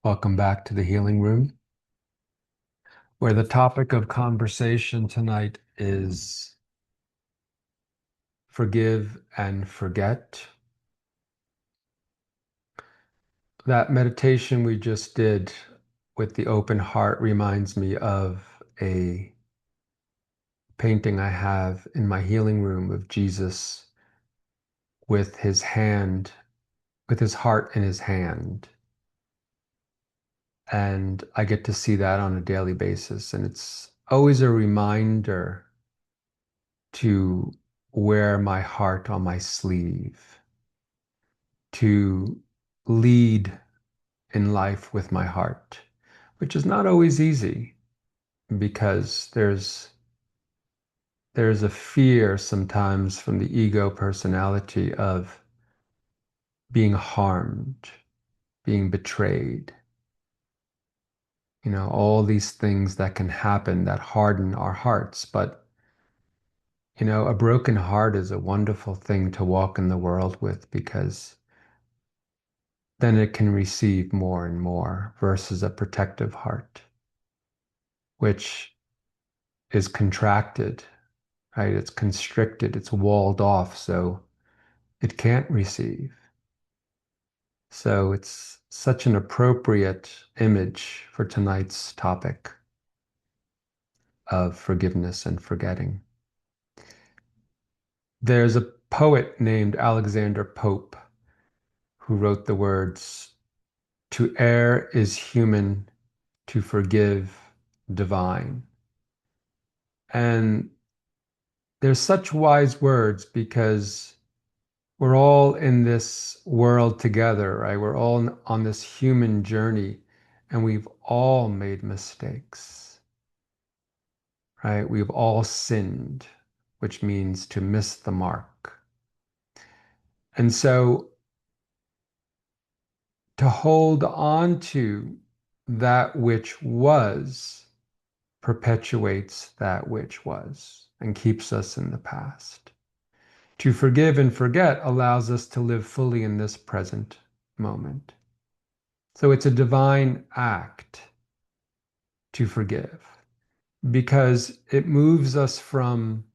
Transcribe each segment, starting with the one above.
Welcome back to the Healing Room, where the topic of conversation tonight is forgive and forget. That meditation we just did with the open heart reminds me of a painting I have in my healing room of Jesus with his hand, with his heart in his hand. And I get to see that on a daily basis. And it's always a reminder to wear my heart on my sleeve, to lead in life with my heart, which is not always easy because there's a fear sometimes from the ego personality of being harmed, being betrayed, all these things that can happen that harden our hearts. But a broken heart is a wonderful thing to walk in the world with because then it can receive more and more versus a protective heart, which is contracted, right? It's constricted, it's walled off, so it can't receive. So it's such an appropriate image for tonight's topic of forgiveness and forgetting. There's a poet named Alexander Pope who wrote the words, "To err is human, to forgive divine." And they're such wise words because we're all in this world together, right? We're all on this human journey and we've all made mistakes, right? We've all sinned, which means to miss the mark. And so to hold on to that which was perpetuates that which was and keeps us in the past. To forgive and forget allows us to live fully in this present moment. So it's a divine act to forgive because it moves us from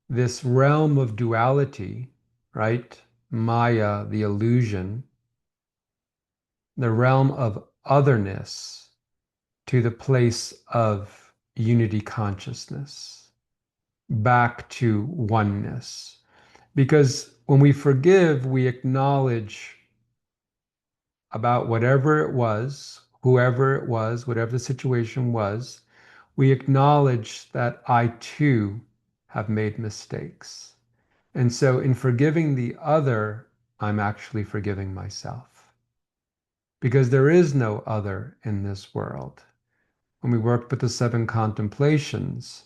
this realm of duality, right? Maya, the illusion, the realm of otherness to the place of unity consciousness, back to oneness. Because when we forgive, we acknowledge about whatever it was, whoever it was, whatever the situation was, we acknowledge that I too have made mistakes. And so in forgiving the other, I'm actually forgiving myself. Because there is no other in this world. When we worked with the seven contemplations,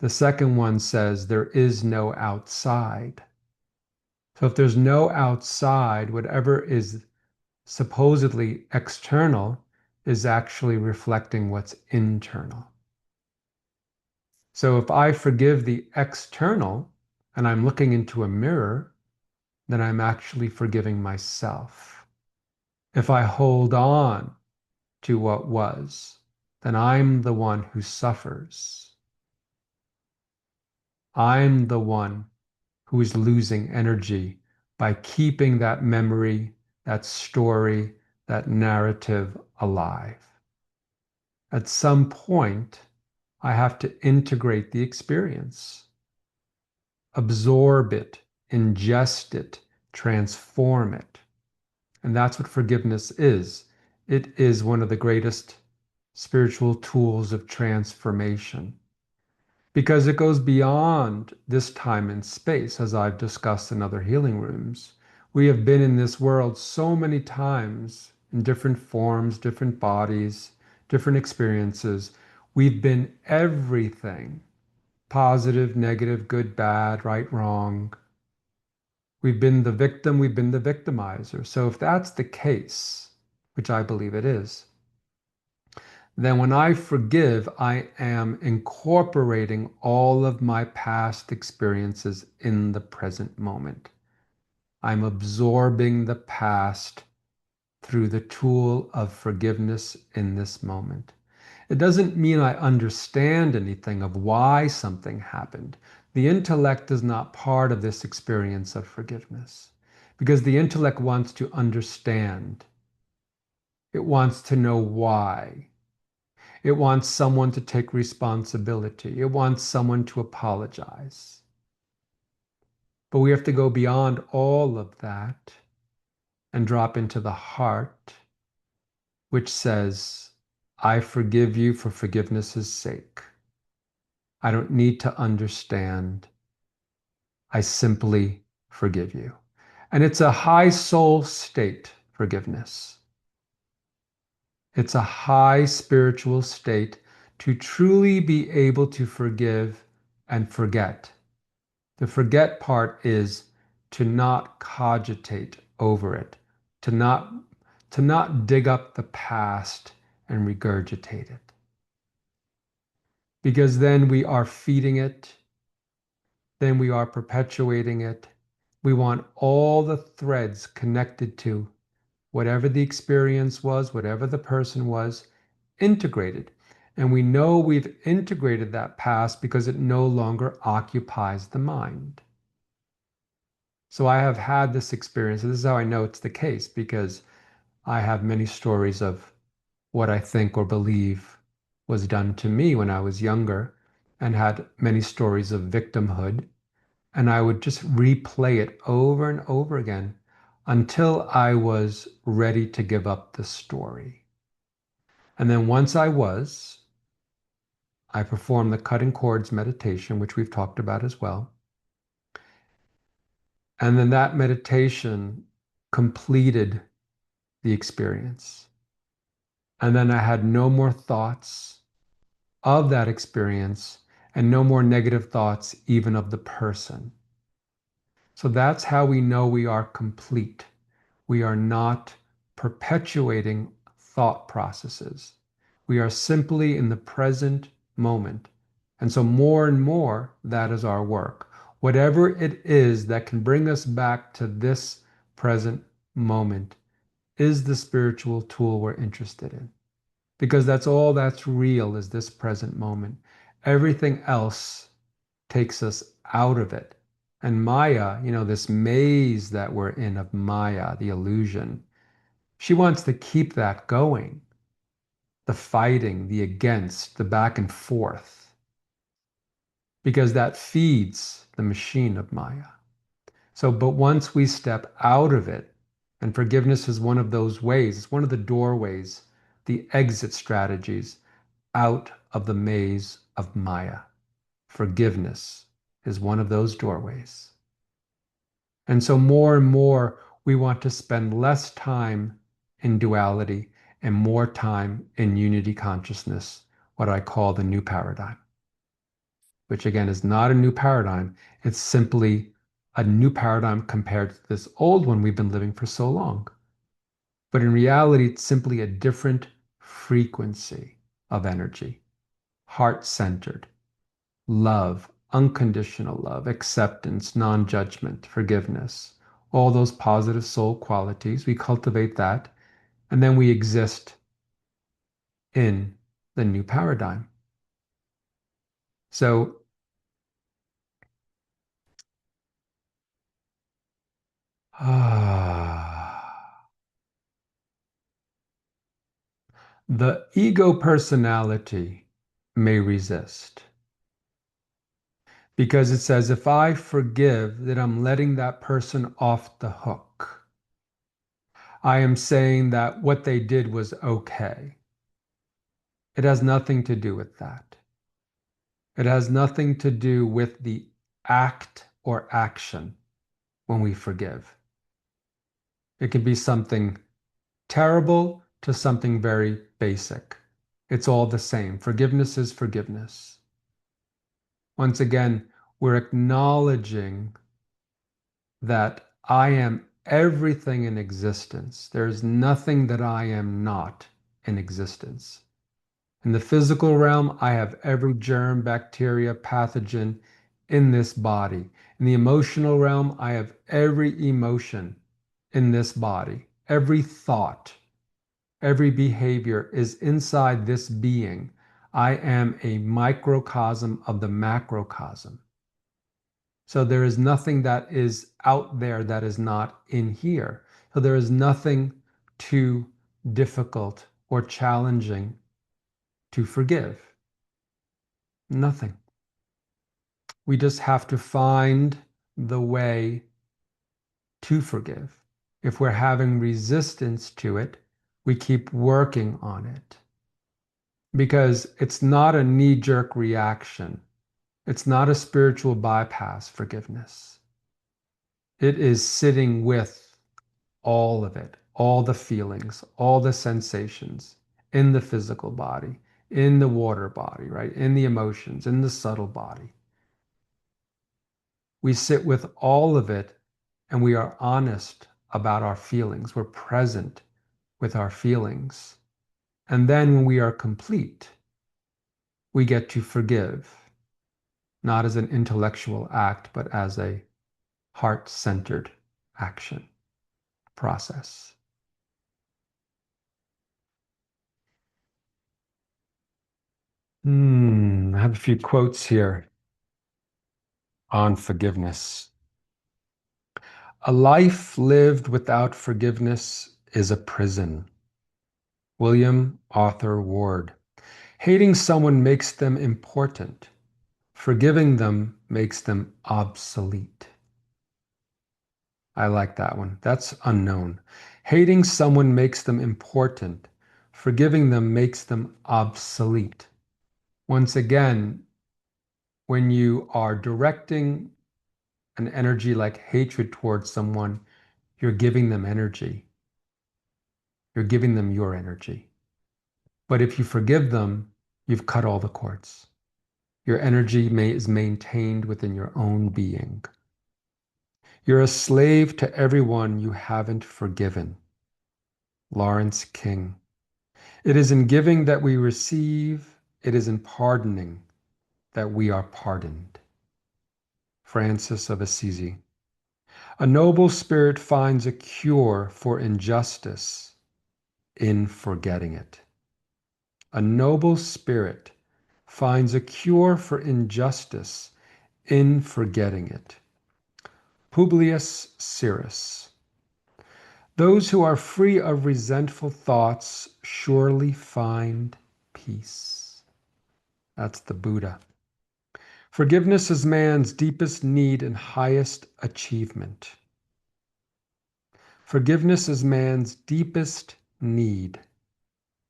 the second one says there is no outside. So if there's no outside, whatever is supposedly external is actually reflecting what's internal. So if I forgive the external and I'm looking into a mirror, then I'm actually forgiving myself. If I hold on to what was, then I'm the one who suffers. I'm the one who is losing energy by keeping that memory, that story, that narrative alive. At some point, I have to integrate the experience, absorb it, ingest it, transform it. And that's what forgiveness is. It is one of the greatest spiritual tools of transformation because it goes beyond this time and space, as I've discussed in other healing rooms. We have been in this world so many times in different forms, different bodies, different experiences. We've been everything: positive, negative, good, bad, right, wrong. We've been the victim, we've been the victimizer. So if that's the case, which I believe it is, then when I forgive, I am incorporating all of my past experiences in the present moment. I'm absorbing the past through the tool of forgiveness in this moment. It doesn't mean I understand anything of why something happened. The intellect is not part of this experience of forgiveness because the intellect wants to understand. It wants to know why. It wants someone to take responsibility. It wants someone to apologize. But we have to go beyond all of that and drop into the heart, which says, I forgive you for forgiveness' sake. I don't need to understand. I simply forgive you. And it's a high soul state, forgiveness. It's a high spiritual state to truly be able to forgive and forget. The forget part is to not cogitate over it, to not, to not dig up the past and regurgitate it. Because then we are feeding it, then we are perpetuating it. We want all the threads connected to whatever the experience was, whatever the person was, integrated. And we know we've integrated that past because it no longer occupies the mind. So I have had this experience, and this is how I know it's the case, because I have many stories of what I think or believe was done to me when I was younger, and had many stories of victimhood. And I would just replay it over and over again until I was ready to give up the story. And then once I performed the cutting cords meditation, which we've talked about as well. And then that meditation completed the experience. And then I had no more thoughts of that experience and no more negative thoughts, even of the person. So that's how we know we are complete. We are not perpetuating thought processes. We are simply in the present moment. And so more and more, that is our work. Whatever it is that can bring us back to this present moment is the spiritual tool we're interested in. Because that's all that's real is this present moment. Everything else takes us out of it. And Maya, this maze that we're in of Maya, the illusion, she wants to keep that going. The fighting, the against, the back and forth, because that feeds the machine of Maya. So, but once we step out of it, and forgiveness is one of those ways, it's one of the doorways, the exit strategies out of the maze of Maya. Forgiveness is one of those doorways. And so more and more, we want to spend less time in duality and more time in unity consciousness, what I call the new paradigm, which again is not a new paradigm. It's simply a new paradigm compared to this old one we've been living for so long. But in reality, it's simply a different frequency of energy, heart-centered, love, unconditional love, acceptance, non-judgment, forgiveness, all those positive soul qualities. We cultivate that, and then we exist in the new paradigm. So the ego personality may resist because it says, if I forgive, that I'm letting that person off the hook. I am saying that what they did was okay. It has nothing to do with that. It has nothing to do with the act or action when we forgive. It can be something terrible to something very basic. It's all the same. Forgiveness is forgiveness. Once again, we're acknowledging that I am everything in existence. There's nothing that I am not in existence. In the physical realm, I have every germ, bacteria, pathogen in this body. In the emotional realm, I have every emotion in this body, every thought, every behavior is inside this being. I am a microcosm of the macrocosm. So there is nothing that is out there that is not in here. So there is nothing too difficult or challenging to forgive. Nothing. We just have to find the way to forgive. If we're having resistance to it, we keep working on it. Because it's not a knee-jerk reaction. It's not a spiritual bypass, forgiveness. It is sitting with all of it, all the feelings, all the sensations in the physical body, in the water body, right? In the emotions, in the subtle body. We sit with all of it and we are honest about our feelings. We're present with our feelings. And then when we are complete, we get to forgive, not as an intellectual act, but as a heart-centered action process. I have a few quotes here on forgiveness. A life lived without forgiveness is a prison. William Arthur Ward. Hating someone makes them important. Forgiving them makes them obsolete. I like that one. That's unknown. Hating someone makes them important. Forgiving them makes them obsolete. Once again, when you are directing an energy like hatred towards someone, you're giving them energy. You're giving them your energy. But if you forgive them, you've cut all the cords. Your energy is maintained within your own being. You're a slave to everyone you haven't forgiven. Lawrence King. It is in giving that we receive. It is in pardoning that we are pardoned. Francis of Assisi. A noble spirit finds a cure for injustice in forgetting it. A noble spirit finds a cure for injustice in forgetting it. Publius Syrus. Those who are free of resentful thoughts surely find peace. That's the Buddha. Forgiveness is man's deepest need and highest achievement. Forgiveness is man's deepest need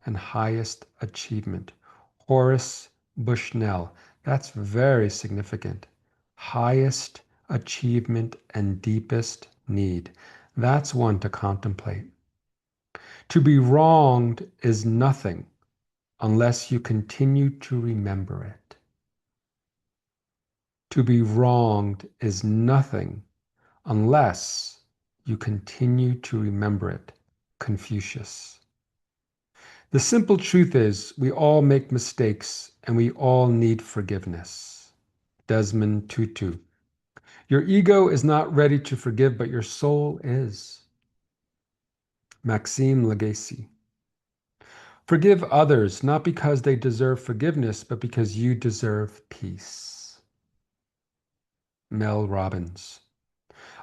and highest achievement. Horace Bushnell. That's very significant. Highest achievement and deepest need. That's one to contemplate. To be wronged is nothing unless you continue to remember it. To be wronged is nothing unless you continue to remember it. Confucius. The simple truth is we all make mistakes and we all need forgiveness. Desmond Tutu. Your ego is not ready to forgive, but your soul is. Maxime Legacy. Forgive others, not because they deserve forgiveness, but because you deserve peace. Mel Robbins.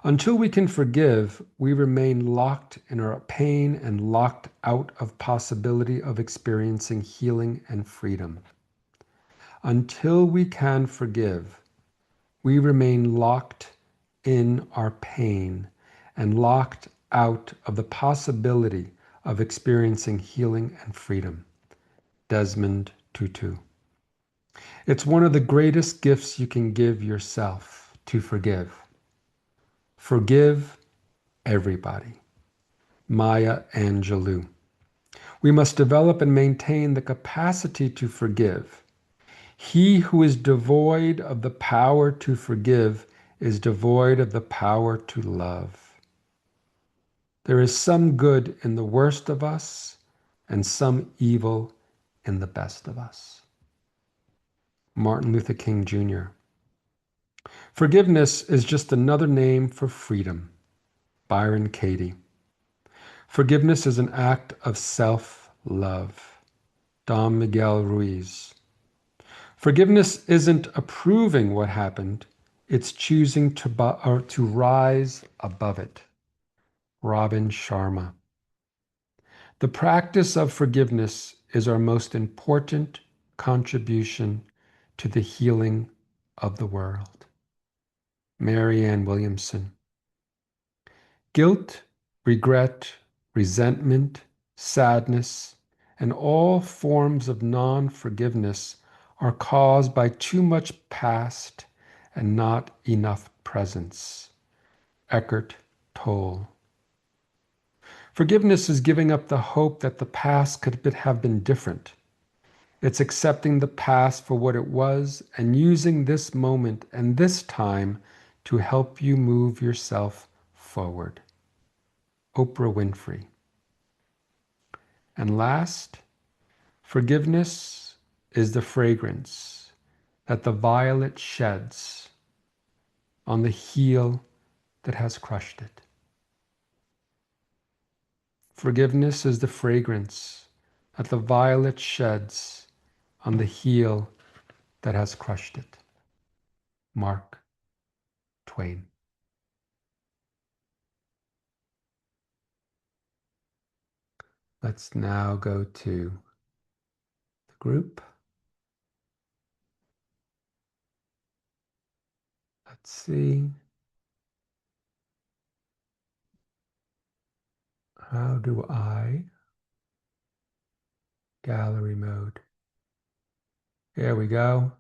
Until we can forgive, we remain locked in our pain and locked out of possibility of experiencing healing and freedom. Until we can forgive, we remain locked in our pain and locked out of the possibility of experiencing healing and freedom. Desmond Tutu. It's one of the greatest gifts you can give yourself to forgive. Forgive everybody. Maya Angelou. We must develop and maintain the capacity to forgive. He who is devoid of the power to forgive is devoid of the power to love. There is some good in the worst of us and some evil in the best of us. Martin Luther King Jr. Forgiveness is just another name for freedom. Byron Katie. Forgiveness is an act of self-love. Don Miguel Ruiz. Forgiveness isn't approving what happened, it's choosing to rise above it. Robin Sharma. The practice of forgiveness is our most important contribution to the healing of the world. Marianne Williamson. Guilt, regret, resentment, sadness, and all forms of non-forgiveness are caused by too much past and not enough presence. Eckhart Tolle. Forgiveness is giving up the hope that the past could have been different. It's accepting the past for what it was and using this moment and this time to help you move yourself forward. Oprah Winfrey. And last, forgiveness is the fragrance that the violet sheds on the heel that has crushed it. Forgiveness is the fragrance that the violet sheds on the heel that has crushed it. Mark Twain. Let's now go to the group. Let's see. How do I? Gallery mode. There we go.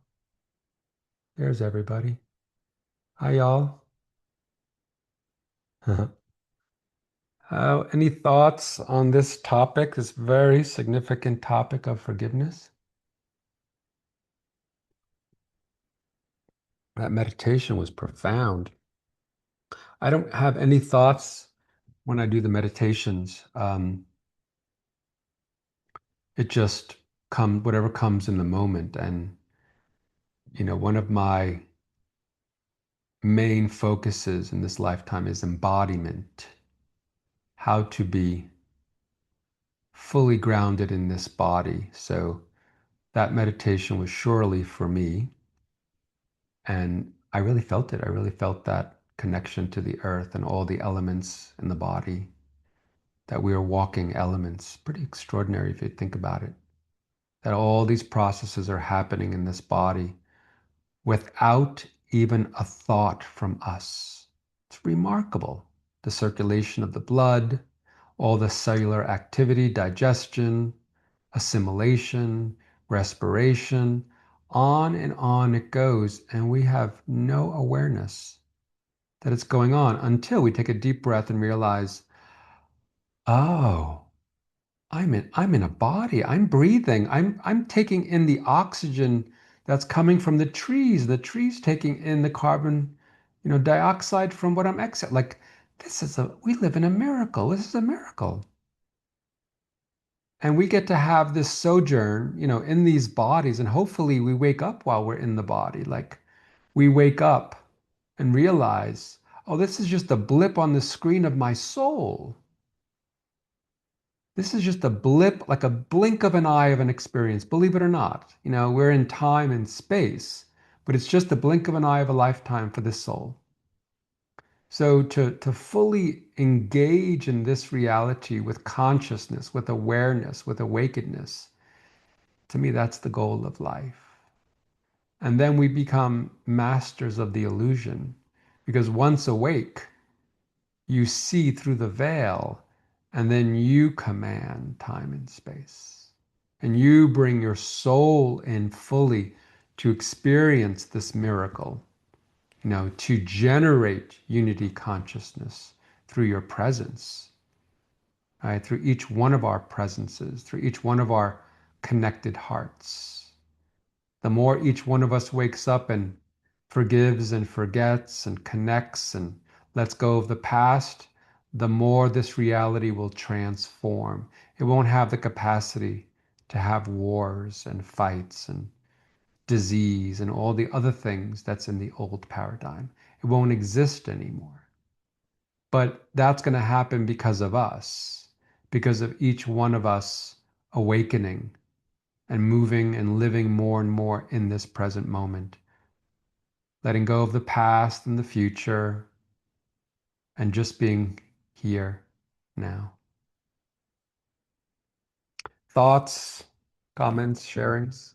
There's everybody. Hi, y'all. Any thoughts on this topic, this very significant topic of forgiveness? That meditation was profound. I don't have any thoughts when I do the meditations. It just comes, whatever comes in the moment. And, one of my main focuses in this lifetime is embodiment, how to be fully grounded in this body. So that meditation was surely for me. And I really felt it. I really felt that connection to the earth and all the elements in the body, that we are walking elements. Pretty extraordinary if you think about it. That all these processes are happening in this body without even a thought from us. It's remarkable. The circulation of the blood, all the cellular activity, digestion, assimilation, respiration, on it goes, and we have no awareness that it's going on until we take a deep breath and realize, oh, I'm in a body. I'm breathing. I'm taking in the oxygen that's coming from the trees. The trees taking in the carbon, dioxide from what I'm exhaling. Like we live in a miracle. This is a miracle. And we get to have this sojourn, in these bodies, and hopefully we wake up while we're in the body. Like we wake up and realize, oh, this is just a blip on the screen of my soul. This is just a blip, like a blink of an eye of an experience, believe it or not. We're in time and space, but it's just a blink of an eye of a lifetime for this soul. So to fully engage in this reality with consciousness, with awareness, with awakeness, to me, that's the goal of life. And then we become masters of the illusion, because once awake, you see through the veil, and then you command time and space. And you bring your soul in fully to experience this miracle, to generate unity consciousness through your presence, right? Through each one of our presences, through each one of our connected hearts. The more each one of us wakes up and forgives and forgets and connects and lets go of the past, the more this reality will transform. It won't have the capacity to have wars and fights and disease and all the other things that's in the old paradigm. It won't exist anymore. But that's going to happen because of us. because of each one of us awakening and moving and living more and more in this present moment, letting go of the past and the future, and just being here now. Thoughts, comments, sharings?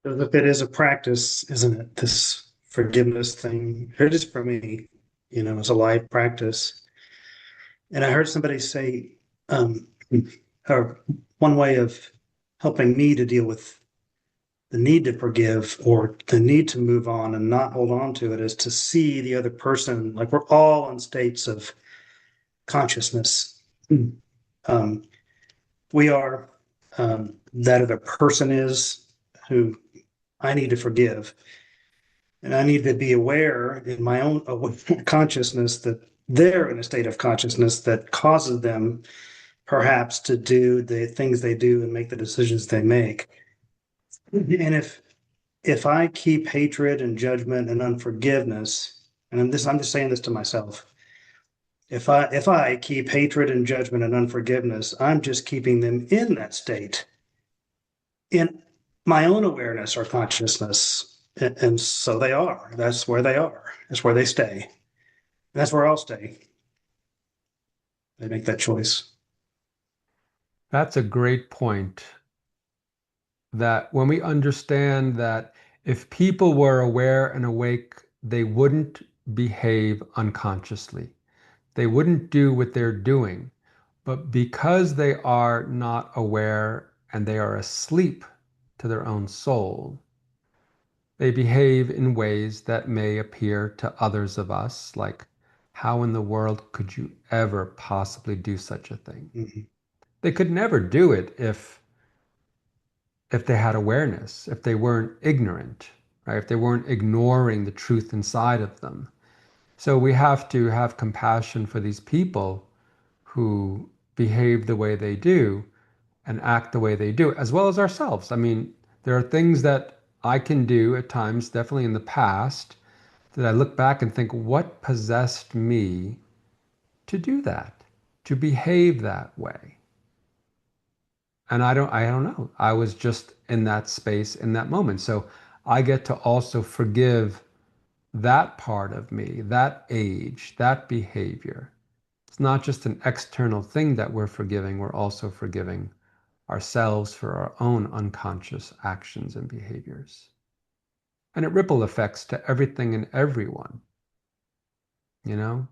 Look, it is a practice, isn't it? This forgiveness thing. It is for me, it's a life practice. And I heard somebody say, um, or one way of helping me to deal with the need to forgive or the need to move on and not hold on to it is to see the other person like we're all in states of consciousness. Um, we are that other person is who I need to forgive. And I need to be aware in my own consciousness that they're in a state of consciousness that causes them perhaps to do the things they do and make the decisions they make. And if I keep hatred and judgment and unforgiveness, and I'm just saying this to myself, if I keep hatred and judgment and unforgiveness, I'm just keeping them in that state in my own awareness or consciousness. And so they are. That's where they are. That's where they stay. That's where I'll stay. They make that choice. That's a great point. That when we understand that if people were aware and awake, they wouldn't behave unconsciously. They wouldn't do what they're doing. But because they are not aware and they are asleep to their own soul, they behave in ways that may appear to others of us like, how in the world could you ever possibly do such a thing? Mhm. They could never do it if they had awareness, if they weren't ignorant, right? If they weren't ignoring the truth inside of them. So we have to have compassion for these people who behave the way they do and act the way they do, as well as ourselves. I mean, there are things that I can do at times, definitely in the past, that I look back and think, what possessed me to do that, to behave that way? And I don't know. I was just in that space in that moment. So I get to also forgive that part of me, that age, that behavior. It's not just an external thing that we're forgiving, we're also forgiving ourselves for our own unconscious actions and behaviors. And it ripple effects to everything and everyone, you know?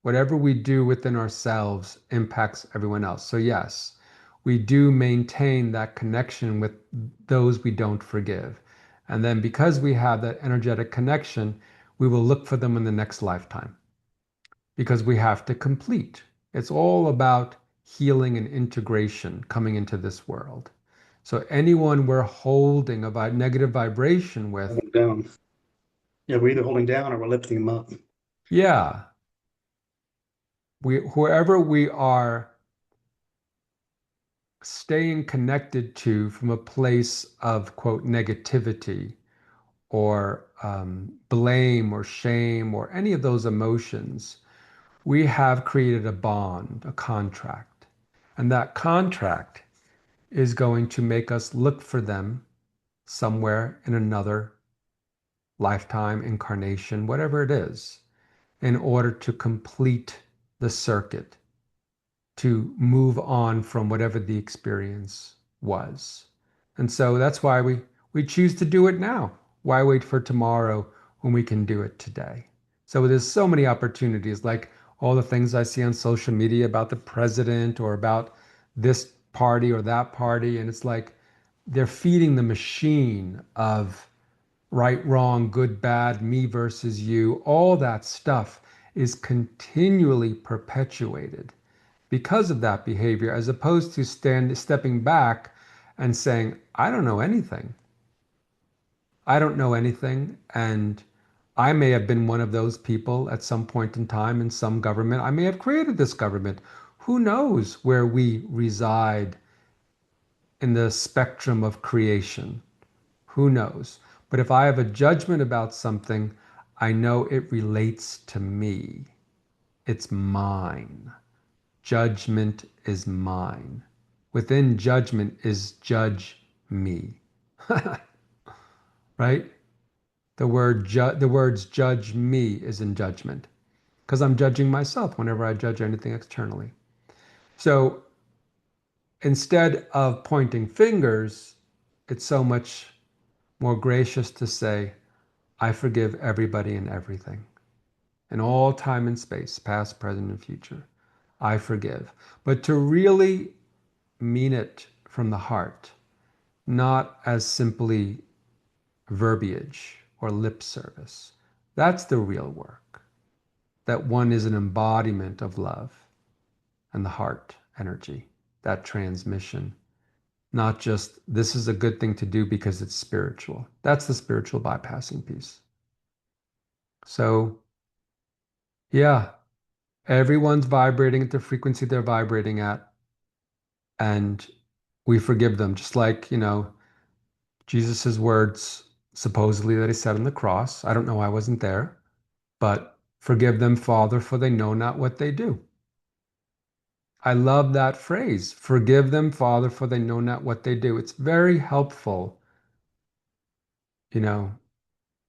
Whatever we do within ourselves impacts everyone else. So, yes, we do maintain that connection with those we don't forgive. And then, because we have that energetic connection, we will look for them in the next lifetime because we have to complete. It's all about healing and integration coming into this world. So, anyone we're holding a negative vibration Hold with, them down. Yeah, we're either holding down or we're lifting them up. yeah, whoever we are staying connected to from a place of, quote, negativity or blame or shame or any of those emotions, we have created a bond, a contract. And that contract is going to make us look for them somewhere in another lifetime, incarnation, whatever it is, in order to complete the circuit, to move on from whatever the experience was. And so that's why we choose to do it now. Why wait for tomorrow when we can do it today? So there's so many opportunities, like all the things I see on social media about the president or about this party or that party. And it's like they're feeding the machine of right, wrong, good, bad, me versus you. All that stuff is continually perpetuated because of that behavior, as opposed to stepping back and saying, I don't know anything. I don't know anything. And I may have been one of those people at some point in time in some government. I may have created this government. Who knows where we reside in the spectrum of creation? Who knows? But if I have a judgment about something, I know it relates to me. It's mine. Judgment is mine. Within judgment is judge me. Right? The words judge me is in judgment because I'm judging myself whenever I judge anything externally. So instead of pointing fingers, it's so much more gracious to say, I forgive everybody and everything in all time and space, past, present, and future. I forgive. But to really mean it from the heart, not as simply verbiage or lip service. That's the real work. That one is an embodiment of love and the heart energy, that transmission, not just this is a good thing to do because it's spiritual. That's the spiritual bypassing piece. So, yeah, everyone's vibrating at the frequency they're vibrating at, and we forgive them, just like, Jesus's words supposedly that he said on the cross. I don't know, I wasn't there, but forgive them, Father, for they know not what they do. I love that phrase. Forgive them, Father, for they know not what they do. It's very helpful. You know,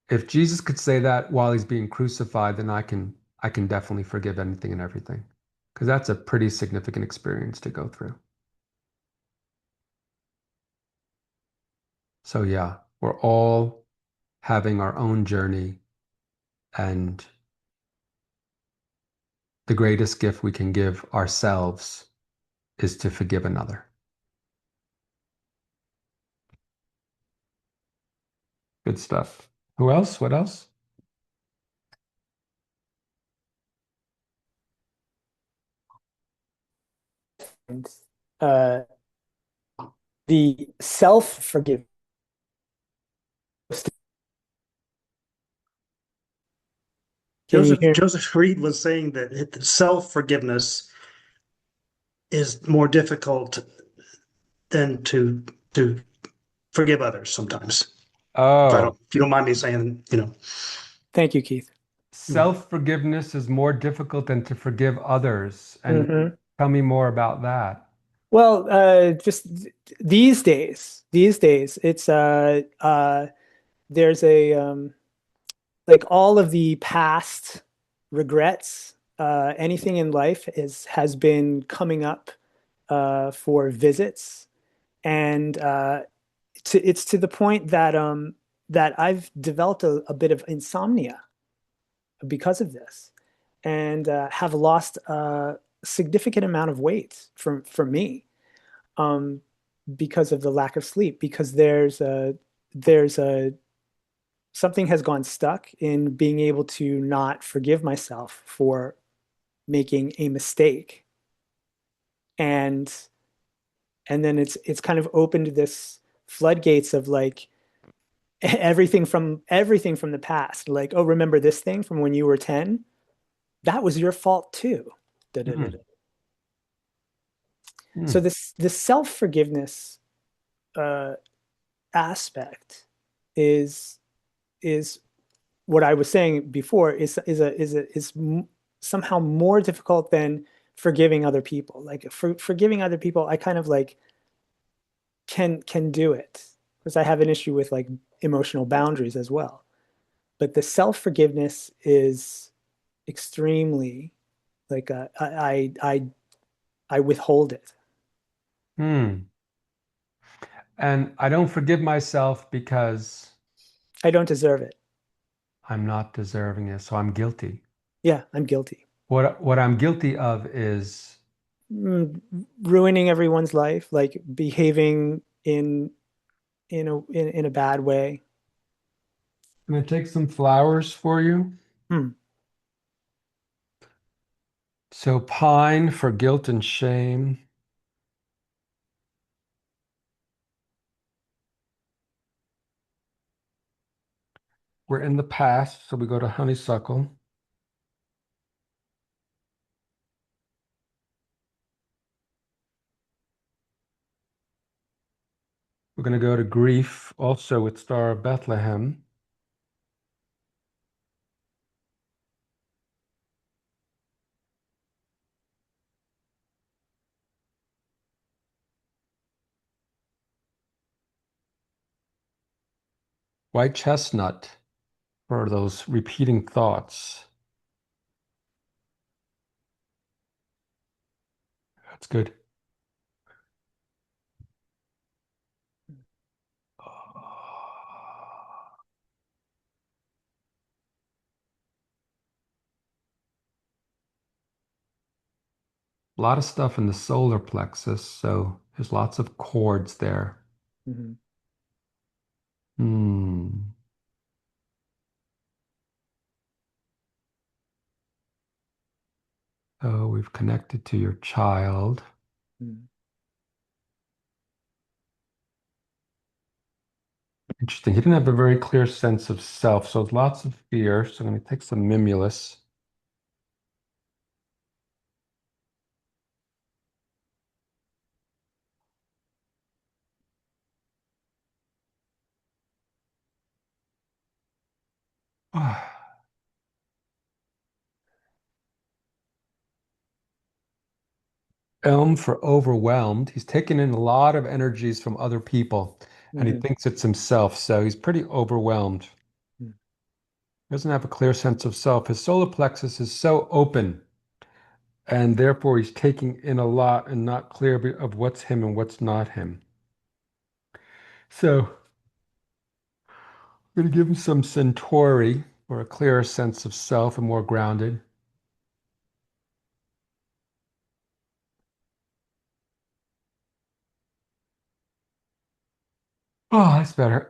if Jesus could say that while he's being crucified, then I can definitely forgive anything and everything. Because that's a pretty significant experience to go through. So yeah, we're all having our own journey, and the greatest gift we can give ourselves is to forgive another. Good stuff. Who else? What else? And uh, the self-forgiveness. Can you Joseph hear? Joseph Reed was saying that self-forgiveness is more difficult than to forgive others sometimes. Oh, If you don't mind me saying, Thank you, Keith. self-forgiveness is more difficult than to forgive others. And Hmm. tell me more about that. Well, just these days, it's there's a like all of the past regrets, anything in life has been coming up for visits, and it's to the point that I've developed a bit of insomnia because of this, and have lost a significant amount of weight for me, um, because of the lack of sleep. Because there's a something has gone stuck in being able to not forgive myself for making a mistake, and then it's kind of opened this floodgates of like everything from the past, like, oh, remember this thing from when you were 10? That was your fault too. Da, da, da, da. Hmm. Hmm. So this self-forgiveness uh, aspect is is what I was saying before, is somehow more difficult than forgiving other people. Like forgiving other people, I kind of like can do it because I have an issue with like emotional boundaries as well. But the self-forgiveness is extremely like I withhold it. Hmm. And I don't forgive myself because I don't deserve it. I'm not deserving it, so I'm guilty. Yeah, I'm guilty. What I'm guilty of is, Mm, ruining everyone's life, like behaving in a bad way. can I take some flowers for you? Hmm. So pine for guilt and shame. We're in the past, so we go to honeysuckle. We going to go to grief also with Star of Bethlehem. White chestnut for those repeating thoughts. That's good. A lot of stuff in the solar plexus, so there's lots of cords there. Mhm. Hmm. So we've connected to your child. Mhm. Interesting. He didn't have a very clear sense of self, so lots of fear. So I'm going to take some mimulus. Elm for overwhelmed. He's taken in a lot of energies from other people and he Mhm. thinks it's himself. So he's pretty overwhelmed. Mhm. Doesn't have a clear sense of self. His solar plexus is so open and therefore he's taking in a lot and not clear of what's him and what's not him. So I'm going to give him some Centauri for a clearer sense of self and more grounded. Oh, that's better.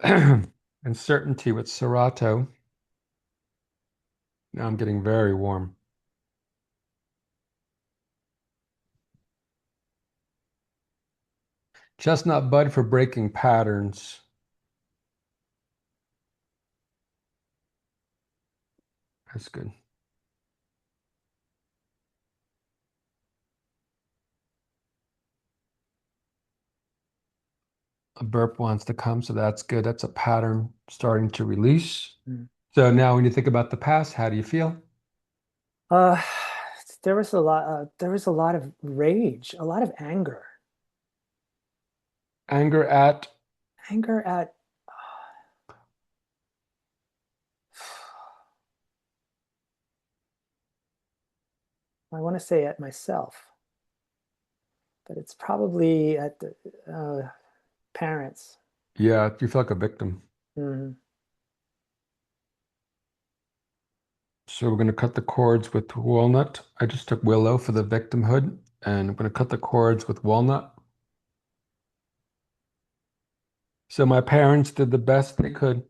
And certainty with Serato. Now I'm getting very warm. Chestnut bud for breaking patterns. That's good. A burp wants to come, so that's good. That's a pattern starting to release. Mhm. So now when you think about the past, how do you feel? Uh, there was a lot of rage, a lot of anger. Anger at, Anger at, I want to say at myself, but it's probably at the parents. yeah, you feel like a victim. Mhm. So we're going to cut the cords with walnut. I just took willow for the victimhood, and I'm going to cut the cords with walnut. So my parents did the best they could.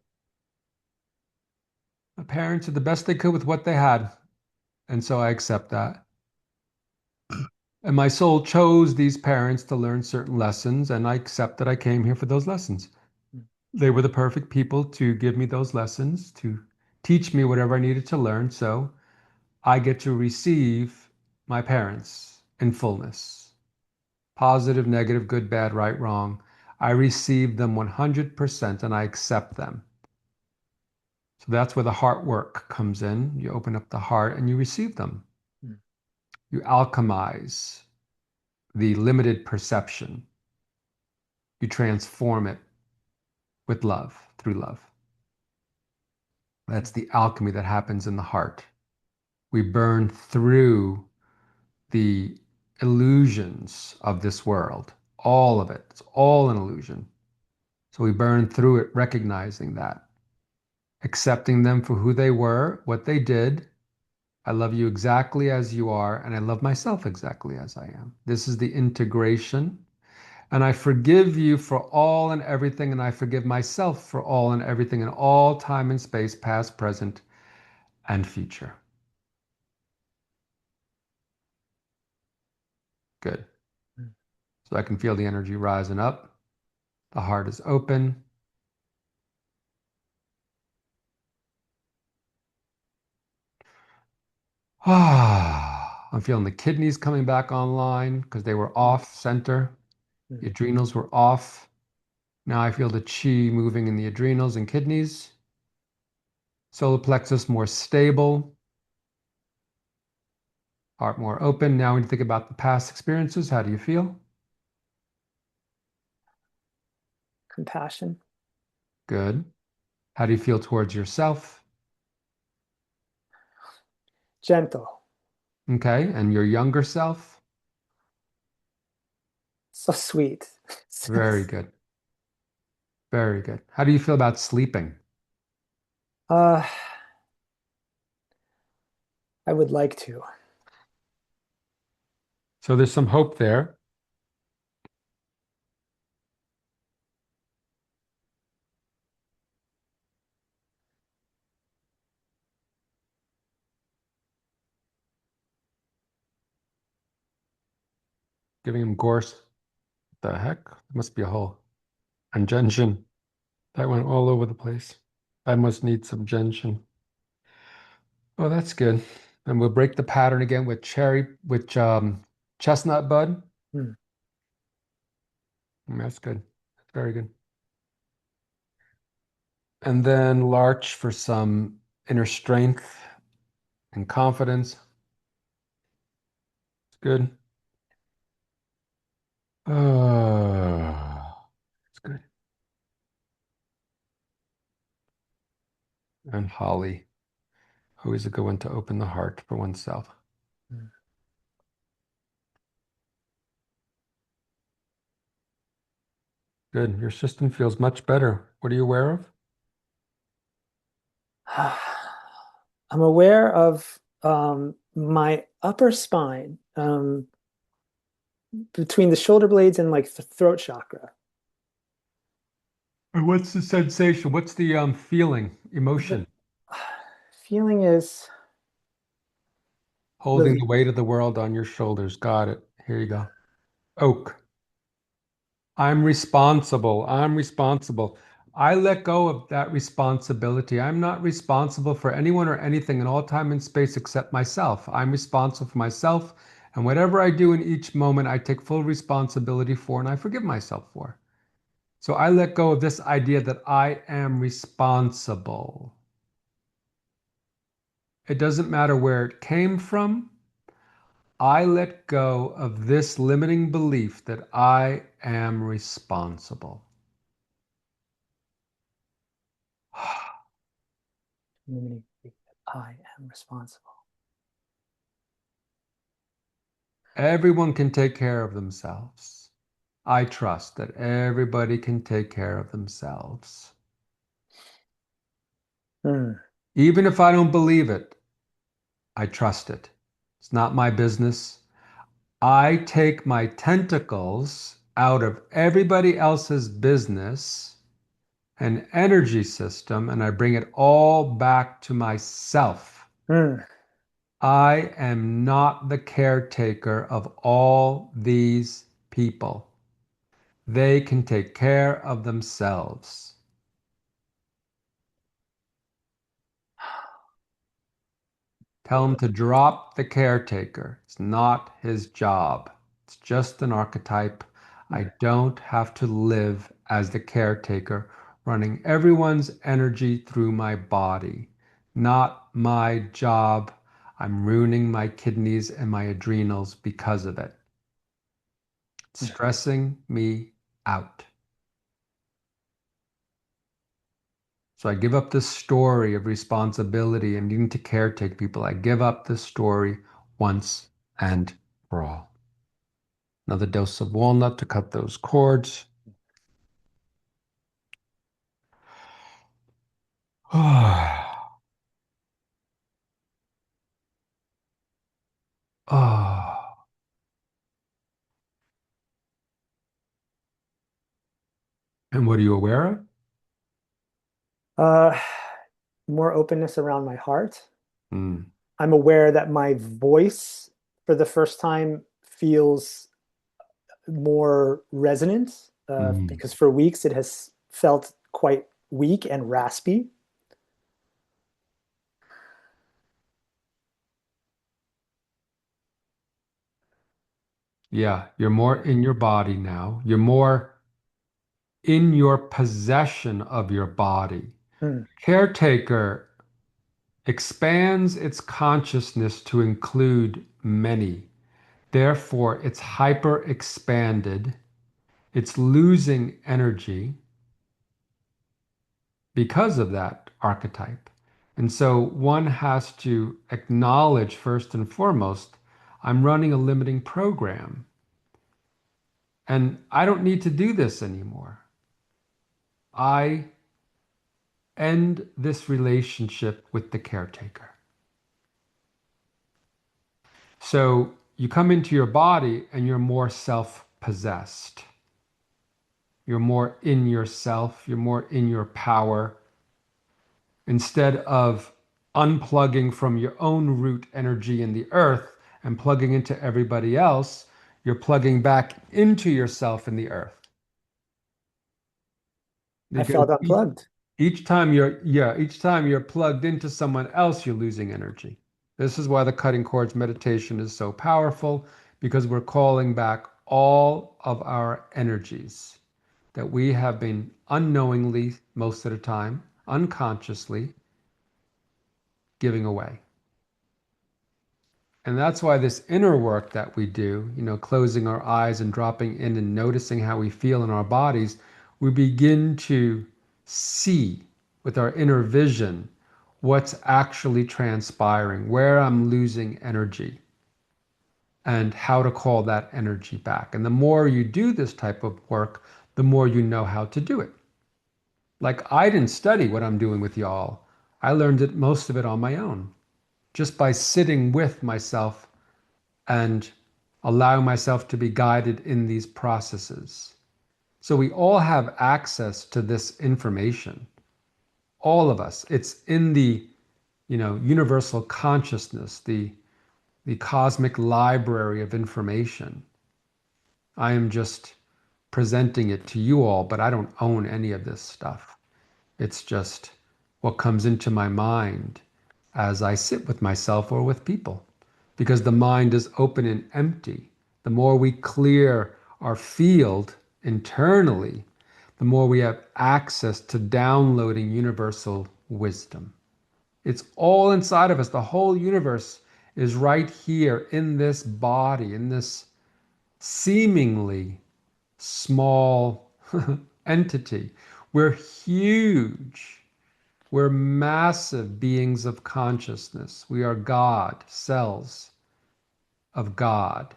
My parents did the best they could with what they had, and so I accept that. And my soul chose these parents to learn certain lessons, and I accept that I came here for those lessons. They were the perfect people to give me those lessons, to teach me whatever I needed to learn. So I get to receive my parents in fullness. Positive, negative, good, bad, right, wrong. I receive them 100% and I accept them. So that's where the heart work comes in. You open up the heart and you receive them. Mhm. You alchemize the limited perception. You transform it with love, through love. That's the alchemy that happens in the heart. We burn through the illusions of this world, all of it. It's all an illusion. So we burn through it, recognizing that, accepting them for who they were, what they did. I love you exactly as you are, and I love myself exactly as I am. This is the integration. And I forgive you for all and everything, and I forgive myself for all and everything in all time and space, past, present, and future. Good. So I can feel the energy rising up. The heart is open. Ah, I'm feeling the kidneys coming back online because they were Mhm. off center. The Mhm. adrenals were off. Now I feel the chi moving in the adrenals and kidneys. Solar plexus more stable. Heart more open. Now when you think about the past experiences, how do you feel? Compassion. Good. How do you feel towards yourself? Gentle. Okay. And your younger self? So sweet. Very good. Very good. How do you feel about sleeping? uh, I would like to. So there's some hope there. Giving him gorse. What the heck? There must be a hole. And gentian. That went all over the place. I must need some gentian. Oh, that's good. And we'll break the pattern again with chestnut bud. Hmm. That's good. That's very good. And then larch for some inner strength and confidence. It's good. It's good. And holly. Always a good one to open the heart for oneself. Hmm. Good. Your system feels much better. What are you aware of? I'm aware of my upper spine, between the shoulder blades and like the throat chakra. And what's the sensation? What's the feeling, The emotion? feeling is Holding the relief. weight of the world on your shoulders. Got it. Here you go. Oak. I'm responsible. I'm responsible. I let go of that responsibility. I'm not responsible for anyone or anything in all time and space except myself. I'm responsible for myself, and whatever I do in each moment, I take full responsibility for and I forgive myself for. So I let go of this idea that I am responsible. It doesn't matter where it came from. I let go of this limiting belief that I am responsible. I am responsible. Everyone can take care of themselves. I trust that everybody can take care of themselves. Hmm. Even if I don't believe it, I trust it. It's not my business. I take my tentacles out of everybody else's business and energy system and I bring it all back to myself. Hmm. I am not the caretaker of all these people. They can take care of themselves. Tell him to drop the caretaker. It's not his job. It's just an archetype. I don't have to live as the caretaker, running everyone's energy through my body. Not my job. I'm ruining my kidneys and my adrenals because of it. It's stressing me out. So I give up this story of responsibility and needing to caretake people. I give up this story once and for all. Another dose of walnut to cut those cords. Oh, oh. And what are you aware of? Uh, More openness around my heart. Mm, I'm aware that my voice for the first time feels more resonant, mm. because for weeks it has felt quite weak and raspy. Yeah, you're more in your body now. You're more in your possession of your body. Mm. Caretaker expands its consciousness to include many. Therefore, it's hyper expanded. It's losing energy because of that archetype. And so one has to acknowledge first and foremost, I'm running a limiting program and I don't need to do this anymore. I end this relationship with the caretaker. So you come into your body and you're more self-possessed. You're more in yourself, you're more in your power. Instead of unplugging from your own root energy in the earth and plugging into everybody else, you're plugging back into yourself in the earth. I Because felt unplugged. each time you're plugged into someone else, you're losing energy. This is why the cutting cords meditation is so powerful, because we're calling back all of our energies that we have been unknowingly, most of the time, unconsciously giving away. And that's why this inner work that we do, closing our eyes and dropping in and noticing how we feel in our bodies, we begin to see with our inner vision what's actually transpiring, where I'm losing energy, and how to call that energy back. And the more you do this type of work, the more you know how to do it. Like I didn't study what I'm doing with y'all. I learned it, most of it on my own, just by sitting with myself and allowing myself to be guided in these processes. So we all have access to this information. All of us. It's in the, universal consciousness, the cosmic library of information. I am just presenting it to you all, but I don't own any of this stuff. It's just what comes into my mind as I sit with myself or with people, because the mind is open and empty. The more we clear our field internally, the more we have access to downloading universal wisdom. It's all inside of us. The whole universe is right here in this body, in this seemingly small entity. We're huge. We're massive beings of consciousness. We are God, cells of God.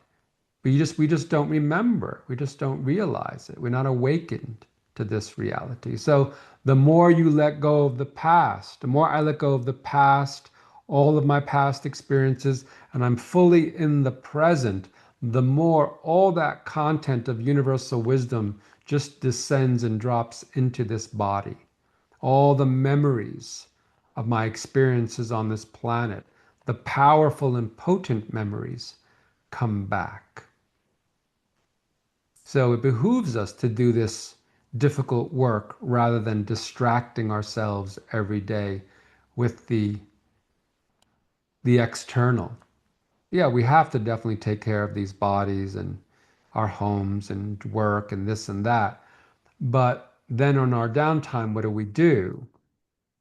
We just don't remember. We just don't realize it. We're not awakened to this reality. So the more you let go of the past, the more I let go of the past, all of my past experiences, and I'm fully in the present, the more all that content of universal wisdom just descends and drops into this body. All the memories of my experiences on this planet, the powerful and potent memories, come back. So it behooves us to do this difficult work rather than distracting ourselves every day with the external. Yeah, we have to definitely take care of these bodies and our homes and work and this and that. But then on our downtime, what do?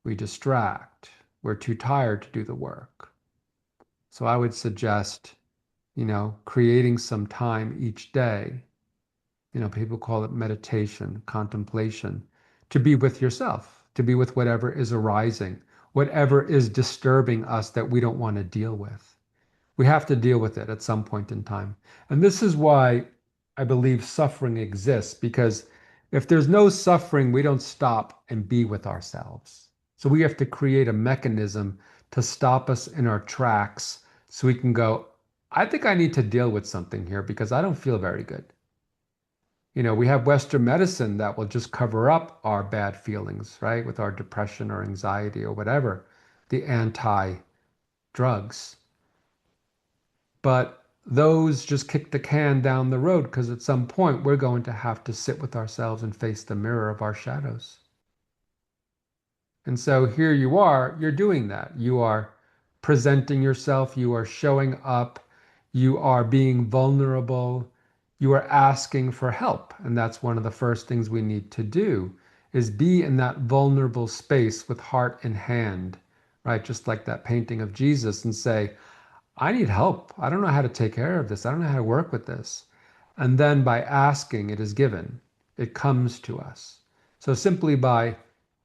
We distract. We're too tired to do the work. So I would suggest, creating some time each day. People call it meditation, contemplation, to be with yourself, to be with whatever is arising, whatever is disturbing us that we don't want to deal with. We have to deal with it at some point in time. And this is why I believe suffering exists, because if there's no suffering, we don't stop and be with ourselves. So we have to create a mechanism to stop us in our tracks so we can go, I think I need to deal with something here because I don't feel very good. We have Western medicine that will just cover up our bad feelings, right? With our depression or anxiety or whatever, the anti-drugs. But those just kick the can down the road because at some point we're going to have to sit with ourselves and face the mirror of our shadows. And so here you are, you're doing that. You are presenting yourself, you are showing up, you are being vulnerable, you are asking for help. And that's one of the first things we need to do is be in that vulnerable space with heart in hand, right? Just like that painting of Jesus and say, I need help. I don't know how to take care of this. I don't know how to work with this. And then by asking, it is given. It comes to us. So simply by,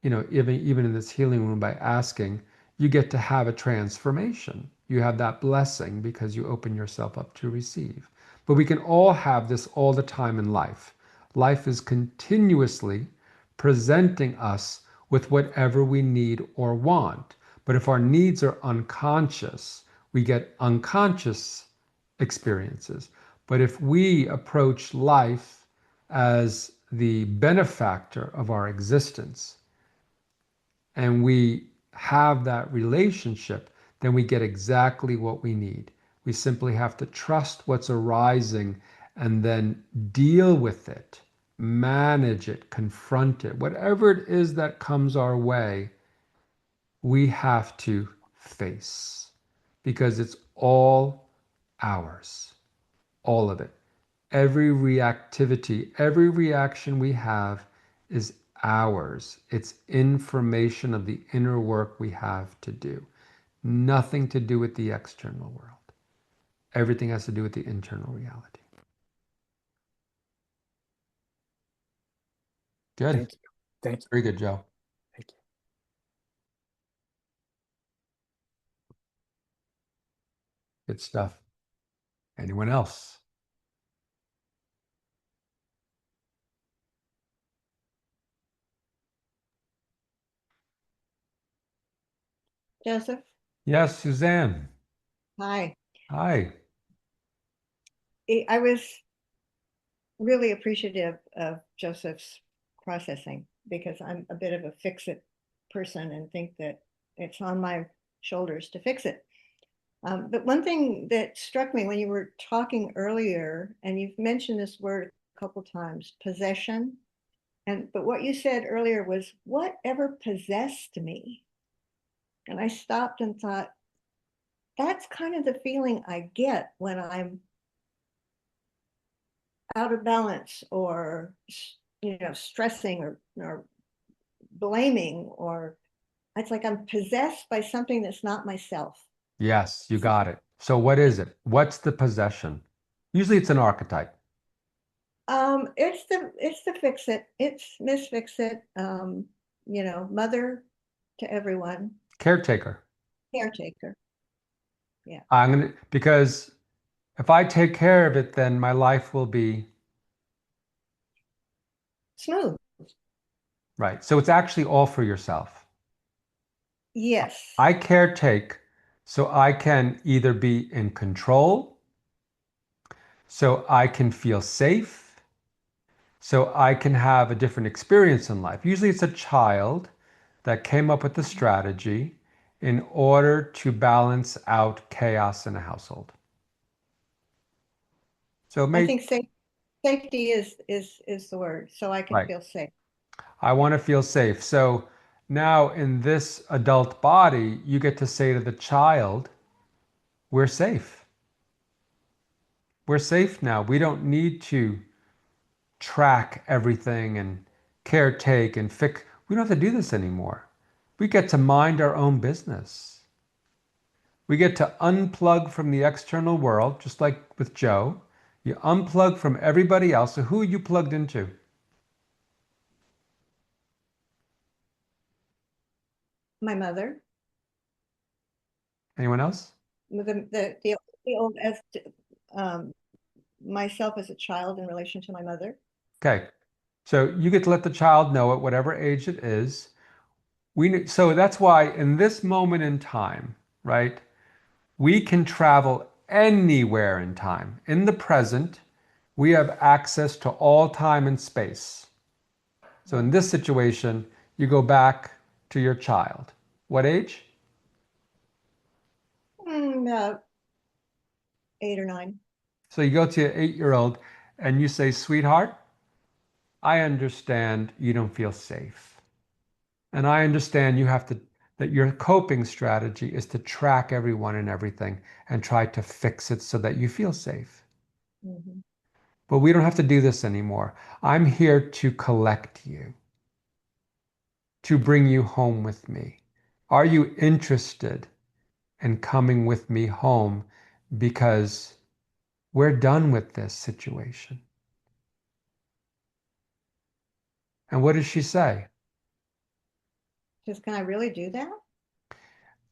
even in this healing room, by asking, you get to have a transformation. You have that blessing because you open yourself up to receive. But we can all have this all the time in life. Life is continuously presenting us with whatever we need or want. But if our needs are unconscious, we get unconscious experiences. But if we approach life as the benefactor of our existence and we have that relationship, then we get exactly what we need. We simply have to trust what's arising and then deal with it, manage it, confront it. Whatever it is that comes our way, we have to face because it's all ours, all of it. Every reactivity, every reaction we have is ours. It's information of the inner work we have to do. Nothing to do with the external world. Everything has to do with the internal reality. Good. Thank you. Thank you. Very good, Joe. Thank you. Good stuff. Anyone else? Joseph, Yes, Suzanne. hi. Hi. I was really appreciative of Joseph's processing because I'm a bit of a fix-it person and think that it's on my shoulders to fix it. But one thing that struck me when you were talking earlier, and you've mentioned this word a couple times, possession. But what you said earlier was, whatever possessed me? And I stopped and thought, that's kind of the feeling I get when I'm out of balance or stressing or blaming, or it's like I'm possessed by something that's not myself. Yes, you got it. So what is it? What's the possession? Usually it's an archetype. It's the fix it. It's Miss Fix It. Mother to everyone, Caretaker. caretaker. Yeah. Because if I take care of it, then my life will be Smooth. right. So it's actually all for yourself. Yes. I caretake so I can either be in control, so I can feel safe, so I can have a different experience in life. Usually it's a child that came up with the strategy in order to balance out chaos in a household. So it I may, think safety is the word, so I can right. feel safe. I want to feel safe. So now in this adult body, you get to say to the child, we're safe. We're safe now. We don't need to track everything and caretake and fix. We don't have to do this anymore. We get to mind our own business. We get to unplug from the external world, just like with Joe. You unplug from everybody else. So who are you plugged into? My mother, Anyone else? the old as um, myself as a child in relation to my mother. Okay. So you get to let the child know at whatever age it is. So that's why in this moment in time, right, we can travel anywhere in time. In the present, we have access to all time and space. So in this situation, you go back to your child. What age? About 8 or 9. So you go to your 8-year-old and you say, sweetheart, I understand you don't feel safe. And I understand that your coping strategy is to track everyone and everything and try to fix it so that you feel safe. Mm-hmm. but we don't have to do this anymore. I'm here to collect you, to bring you home with me. Are you interested in coming with me home? Because we're done with this situation. And what does she say? Just, can I really do that?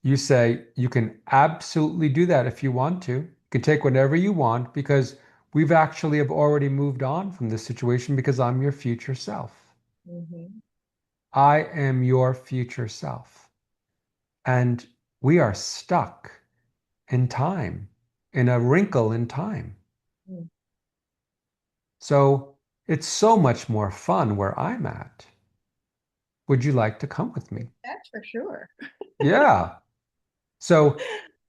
You say, you can absolutely do that if you want to. You can take whatever you want because we've actually have already moved on from this situation because I'm your future self. Mm-hmm. I am your future self. And we are stuck in time, in a wrinkle in time. Mm. So it's so much more fun where I'm at. Would you like to come with me? That's for sure. Yeah. So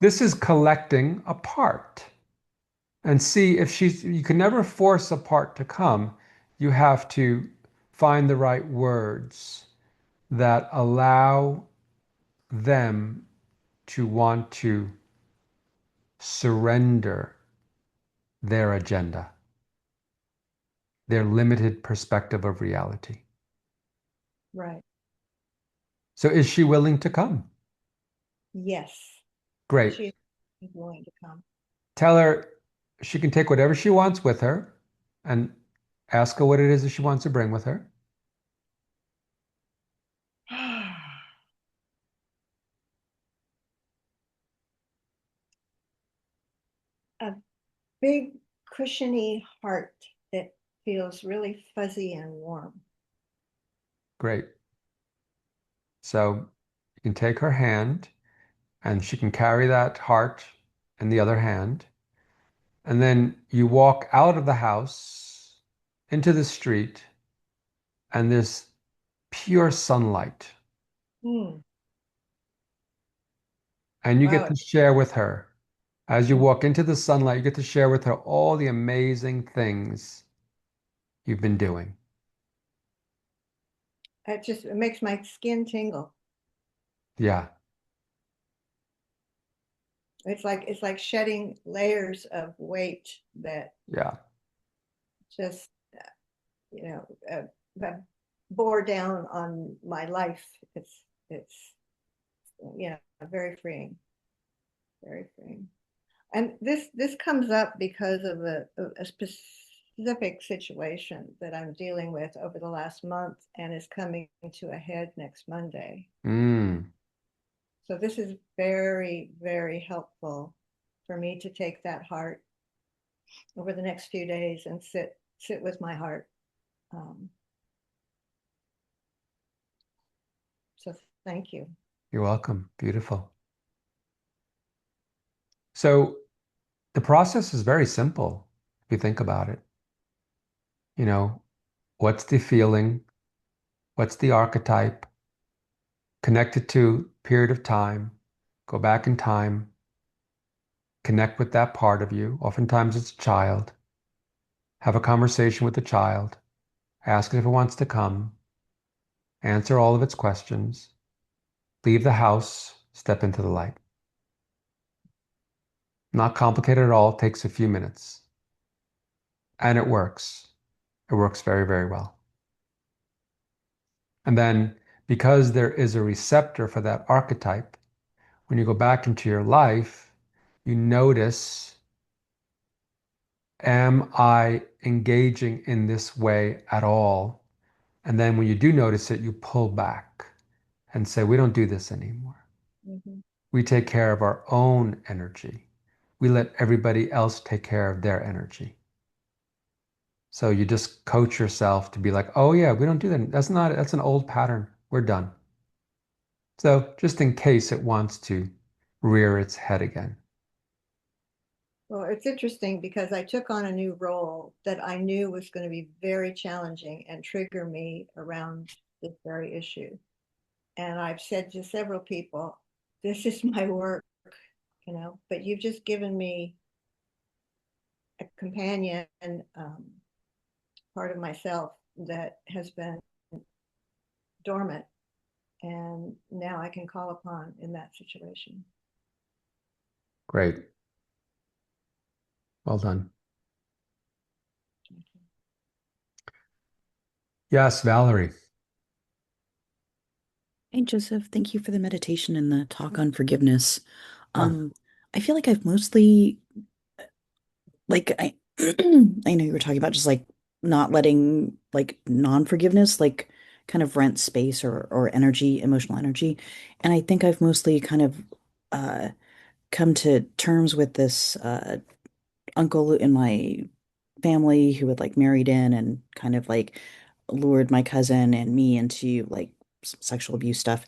this is collecting a part. And see if you can never force a part to come. You have to find the right words that allow them to want to surrender their agenda, their limited perspective of reality. Right. So is she willing to come? Yes. Great. She's willing to come. Tell her she can take whatever she wants with her and ask her what it is that she wants to bring with her. A big cushiony heart that feels really fuzzy and warm. Great. So you can take her hand and she can carry that heart in the other hand. And then you walk out of the house into the street, and there's pure sunlight. Hmm. And you get Wow. to share with her. As you Mm. walk into the sunlight, you get to share with her all the amazing things you've been doing. It makes my skin tingle. Yeah, It's like shedding layers of weight that yeah, just you know bore down on my life. It's very freeing, very freeing. And this comes up because of a specific situation that I'm dealing with over the last month and is coming to a head next Monday. Mm, So this is very, very helpful for me to take that heart over the next few days and sit with my heart. Um, so thank you. you're welcome. Beautiful. So the process is very simple if you think about it. You know, what's the feeling? What's the archetype? Connect it to period of time. Go back in time. Connect with that part of you. Oftentimes it's a child. Have a conversation with the child. Ask it if it wants to come. Answer all of its questions. Leave the house. Step into the light. Not complicated at all. Takes a few minutes. And it works. It works very, very well. And then because there is a receptor for that archetype, when you go back into your life, you notice, am I engaging in this way at all? And then when you do notice it, you pull back and say, we don't do this anymore. Mm-hmm. We take care of our own energy. We let everybody else take care of their energy. So you just coach yourself to be like, oh yeah, we don't do that. That's an old pattern. We're done. So just in case it wants to rear its head again. Well, it's interesting because I took on a new role that I knew was going to be very challenging and trigger me around this very issue. And I've said to several people, this is my work, but you've just given me a companion, part of myself that has been dormant. And now I can call upon in that situation. Great. Well done. Yes, Valerie. Hey, Joseph, thank you for the meditation and the talk on forgiveness. Huh. Um, I feel like I've mostly like I know you were talking about just like not letting like non-forgiveness like kind of rent space or energy, emotional energy. And I think I've mostly kind of uh come to terms with this uncle in my family who had like married in and kind of like lured my cousin and me into like sexual abuse stuff.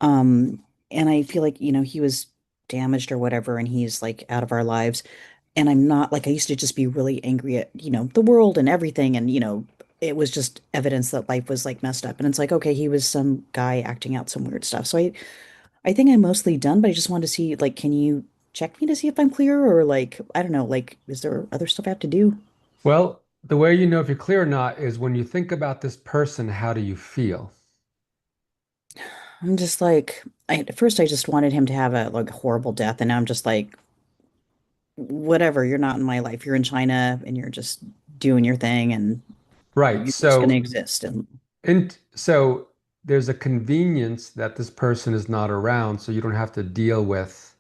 And I feel like, he was damaged or whatever, and he's like out of our lives. And I'm not like I used to just be really angry at, the world and everything. And, it was just evidence that life was like messed up. And it's like, okay, he was some guy acting out some weird stuff. So I think I'm mostly done, but I just wanted to see, like, can you check me to see if I'm clear or like, I don't know, like, is there other stuff I have to do? Well, the way you know if you're clear or not is when you think about this person, how do you feel? I'm just like, at first I just wanted him to have a like horrible death, and now I'm just like, whatever, you're not in my life. You're in China and you're just doing your thing and Right. you're just gonna So, exist. And so there's a convenience that this person is not around, so you don't have to deal with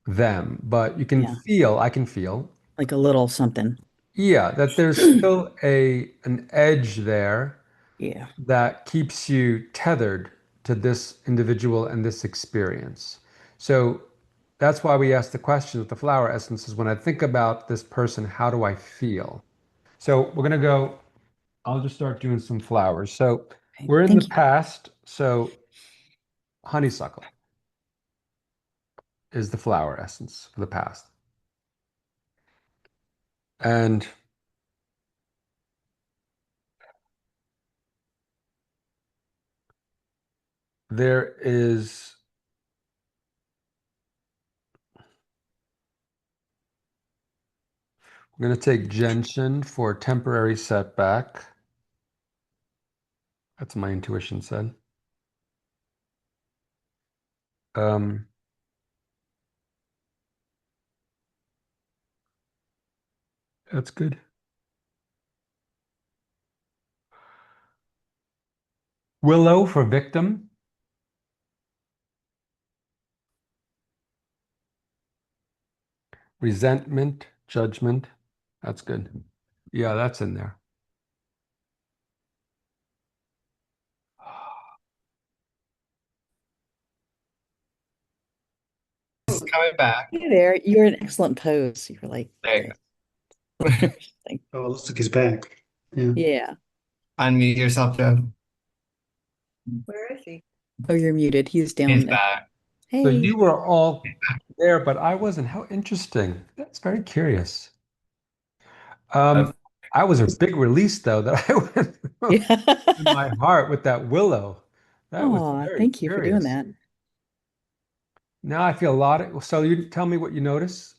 them. But you can yeah, feel, I can feel, like a little something. yeah, that there's still an edge there Yeah. that keeps you tethered to this individual and this experience. So that's why we ask the question with the flower essences. When I think about this person, how do I feel? So we're gonna go, I'll just start doing some flowers. So Okay. we're in the Thank you. past. So honeysuckle is the flower essence for the past. And there is, we're going to take gentian for temporary setback. That's what my intuition said. Um, that's good. Willow for victim. Resentment, judgment. That's good. Yeah, that's in there. It's coming back. Hey there. You're in excellent pose. You're like the Thanks. thing. Oh, it looks like he's back. Yeah. Yeah. Unmute yourself, Joe. Where is he? Oh, you're muted. He's He's down there. back. So Hey. you were all there, but I wasn't. How interesting. That's very curious. Of- I was a big release though that I went through Yeah. in my heart with that willow. That was Oh, very thank you for doing curious. that. Now I feel a lot of, so you tell me what you notice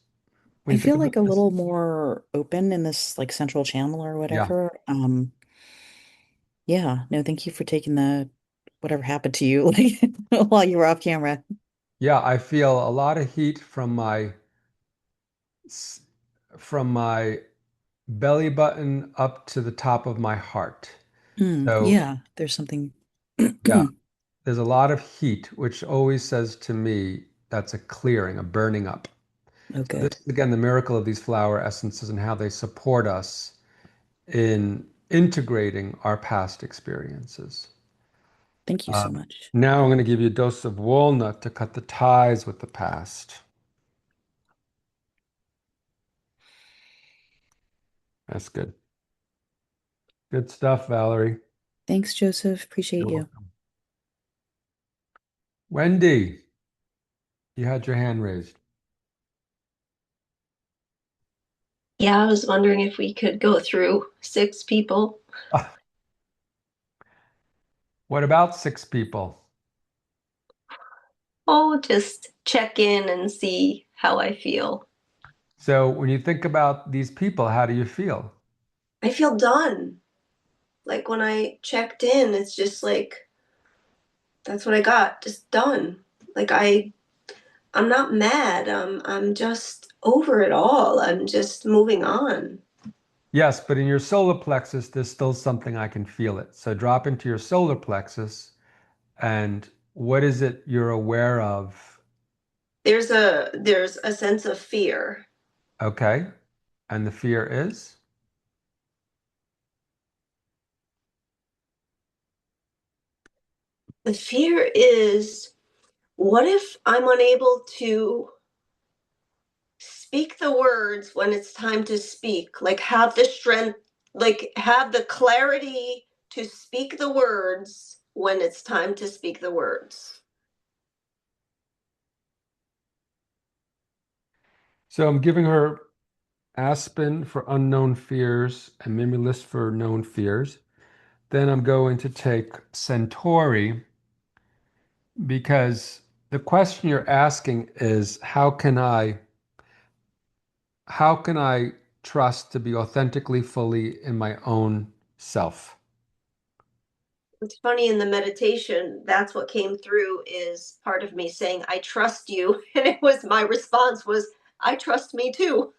when I you think feel about like a this. little more open in this like central channel or Yeah. whatever. Yeah, no, thank you for taking the whatever happened to you like while you were off camera. Yeah, I feel a lot of heat from s- my belly button up to the top of my heart. So, Yeah, there's something. yeah, there's a lot of heat, which always says to me that's a clearing, a burning up. Oh, So this good. is again the miracle of these flower essences and how they support us in integrating our past experiences. Thank you Uh, so much. Now I'm going to give you a dose of walnut to cut the ties with the past. That's good. Good stuff, Valerie. Thanks, Joseph. Appreciate You're you. welcome. Wendy, you had your hand raised. Yeah, I was wondering if we could go through 6 people. What about 6 people? Oh, just check in and see how I feel. So when you think about these people, how do you feel? I feel done. Like when I checked in, it's just like that's what I got, just done. Like I'm not mad. I'm just over it all. I'm just moving on. Yes, but in your solar plexus, there's still something I can feel it. So drop into your solar plexus, and what is it you're aware of? There's a sense of fear. Okay. And the fear is? The fear is, what if I'm unable to speak the words when it's time to speak? Like have the strength, like have the clarity to speak the words when it's time to speak the words. So I'm giving her Aspen for unknown fears and Mimulus for known fears. Then I'm going to take Centauri because the question you're asking is how can I trust to be authentically fully in my own self? It's funny, in the meditation, that's what came through, is part of me saying, I trust you. And it was, my response was, I trust me too.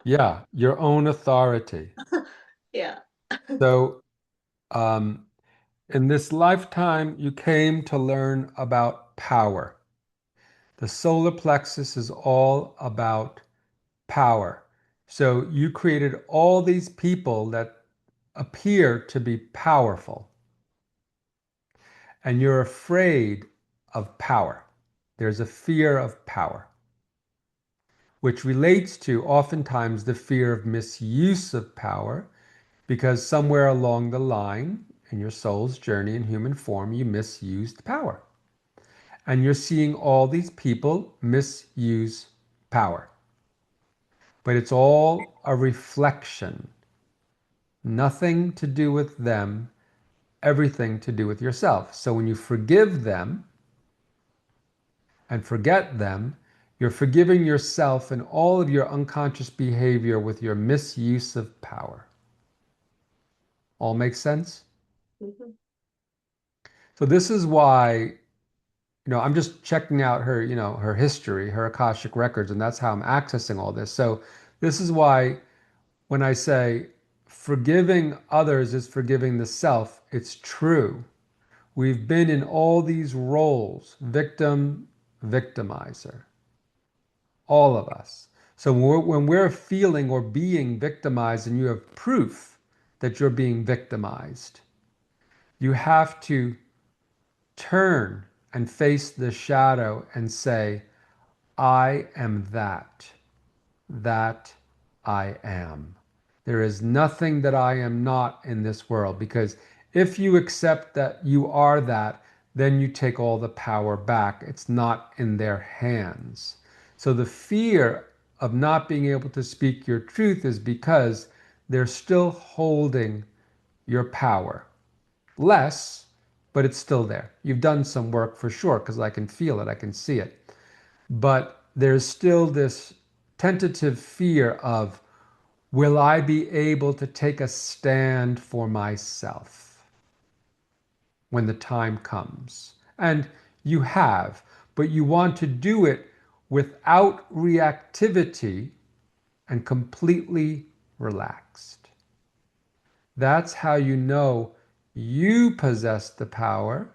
Yeah, your own authority. Yeah. So, um, in this lifetime, you came to learn about power. The solar plexus is all about power. So you created all these people that appear to be powerful, and you're afraid of power. There's a fear of power, which relates to oftentimes the fear of misuse of power, because somewhere along the line in your soul's journey in human form, you misused power. And you're seeing all these people misuse power. But it's all a reflection, nothing to do with them, everything to do with yourself. So when you forgive them and forget them, you're forgiving yourself and all of your unconscious behavior with your misuse of power. All makes sense? Mm-hmm. So this is why, I'm just checking out her, her history, her Akashic records, and that's how I'm accessing all this. So this is why when I say forgiving others is forgiving the self, it's true. We've been in all these roles, victim, victimizer, all of us. So when we're feeling or being victimized and you have proof that you're being victimized, you have to turn and face the shadow and say, I am that I am. There is nothing that I am not in this world, because if you accept that you are that, then you take all the power back. It's not in their hands. So the fear of not being able to speak your truth is because they're still holding your power. Less, but it's still there. You've done some work for sure, because I can feel it, I can see it. But there's still this tentative fear of, will I be able to take a stand for myself when the time comes? And you have, but you want to do it without reactivity and completely relaxed. That's how you know you possess the power.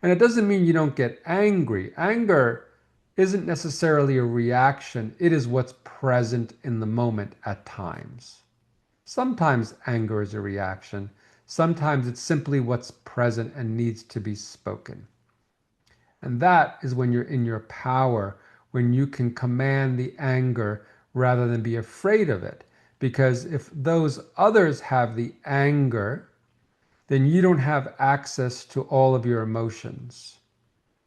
And it doesn't mean you don't get angry. Anger isn't necessarily a reaction, it is what's present in the moment at times. Sometimes anger is a reaction, sometimes it's simply what's present and needs to be spoken. And that is when you're in your power, when you can command the anger rather than be afraid of it. Because if those others have the anger, then you don't have access to all of your emotions,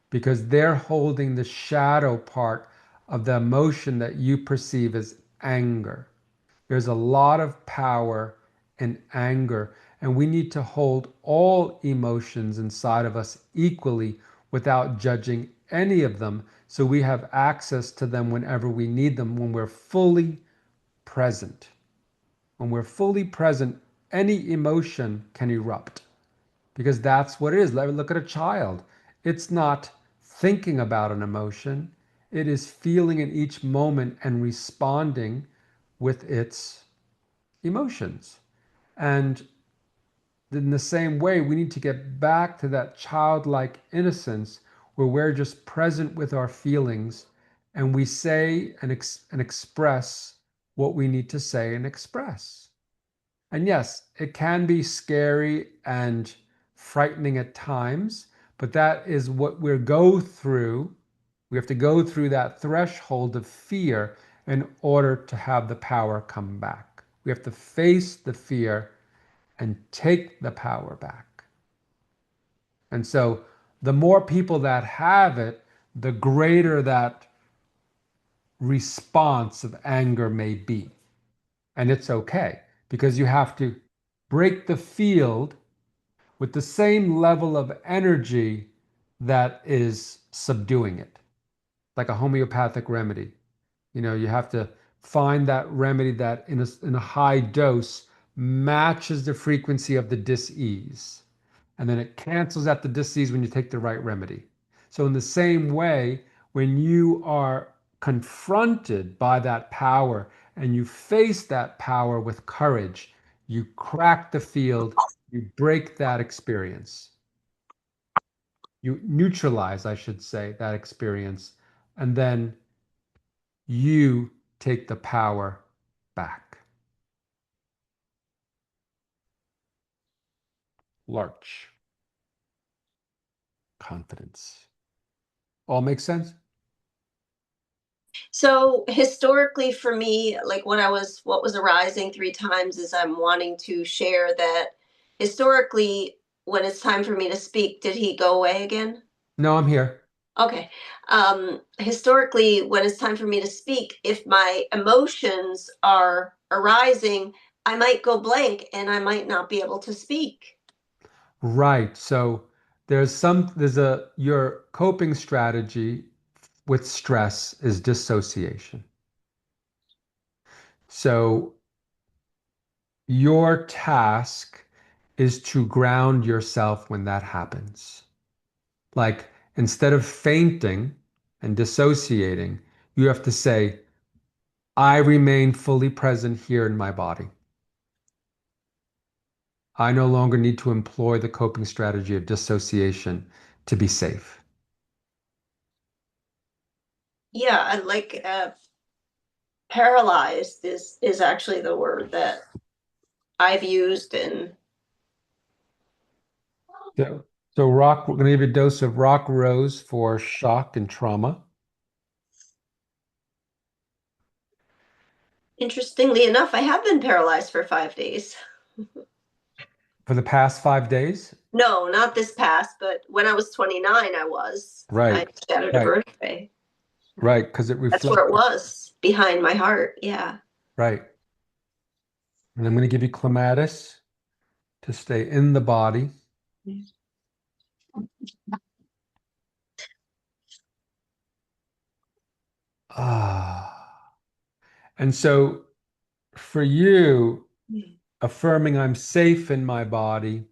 because they're holding the shadow part of the emotion that you perceive as anger. There's a lot of power in anger, and we need to hold all emotions inside of us equally without judging any of them, so we have access to them whenever we need them, when we're fully present. When we're fully present, any emotion can erupt, because that's what it is. Look at a child. It's not thinking about an emotion, it is feeling in each moment and responding with its emotions. And in the same way, we need to get back to that childlike innocence where we're just present with our feelings and we say and express what we need to say and express. And yes, it can be scary and frightening at times, but that is what we go through. We have to go through that threshold of fear in order to have the power come back. We have to face the fear and take the power back. And so the more people that have it, the greater that response of anger may be. And it's okay because you have to break the field with the same level of energy that is subduing it, like a homeopathic remedy. You know, you have to find that remedy that in a high dose matches the frequency of the dis-ease. And then it cancels out the dis-ease when you take the right remedy. So in the same way, when you are confronted by that power and you face that power with courage, you crack the field, you break that experience. You neutralize, I should say, that experience, and then you take the power back. Larch. Confidence. All makes sense? So historically for me, like what was arising 3 times is I'm wanting to share that historically, when it's time for me to speak, did he go away again? No, I'm here. Okay. Historically, when it's time for me to speak, if my emotions are arising, I might go blank and I might not be able to speak. Right. So your coping strategy with stress is dissociation. So your task is to ground yourself when that happens. Like instead of fainting and dissociating, you have to say, I remain fully present here in my body. I no longer need to employ the coping strategy of dissociation to be safe. Yeah, and like paralyzed is actually the word that I've used. And So we're going to give you a dose of rock rose for shock and trauma. interestingly enough, I have been paralyzed for 5 days. For the past 5 days? No, not this past, but when I was 29, I was. I Right, shattered a right, birthday. right, because it That's reflects, where it was, behind my heart. Yeah. right. And I'm going to give you clematis to stay in the body. Ah. And so for you, affirming I'm safe in my body,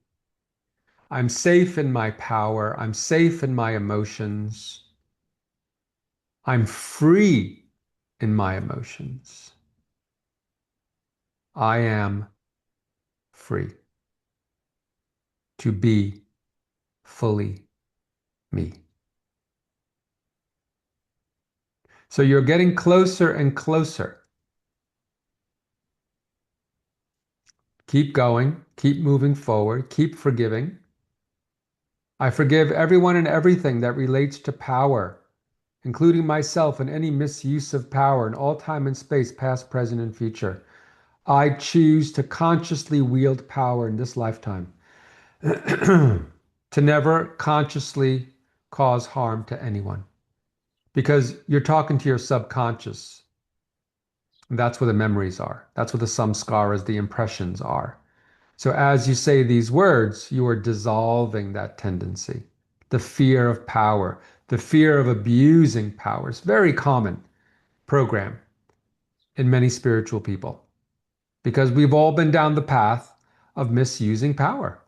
I'm safe in my power, I'm safe in my emotions, I'm free in my emotions. I am free to be fully me. So you're getting closer and closer. Keep going, keep moving forward, keep forgiving. I forgive everyone and everything that relates to power, including myself and any misuse of power in all time and space, past, present, and future. I choose to consciously wield power in this lifetime, to never consciously cause harm to anyone. Because you're talking to your subconscious. And that's where the memories are. That's where the samskaras, the impressions are. So as you say these words, you are dissolving that tendency. The fear of power, the fear of abusing power is very common program in many spiritual people because we've all been down the path of misusing power.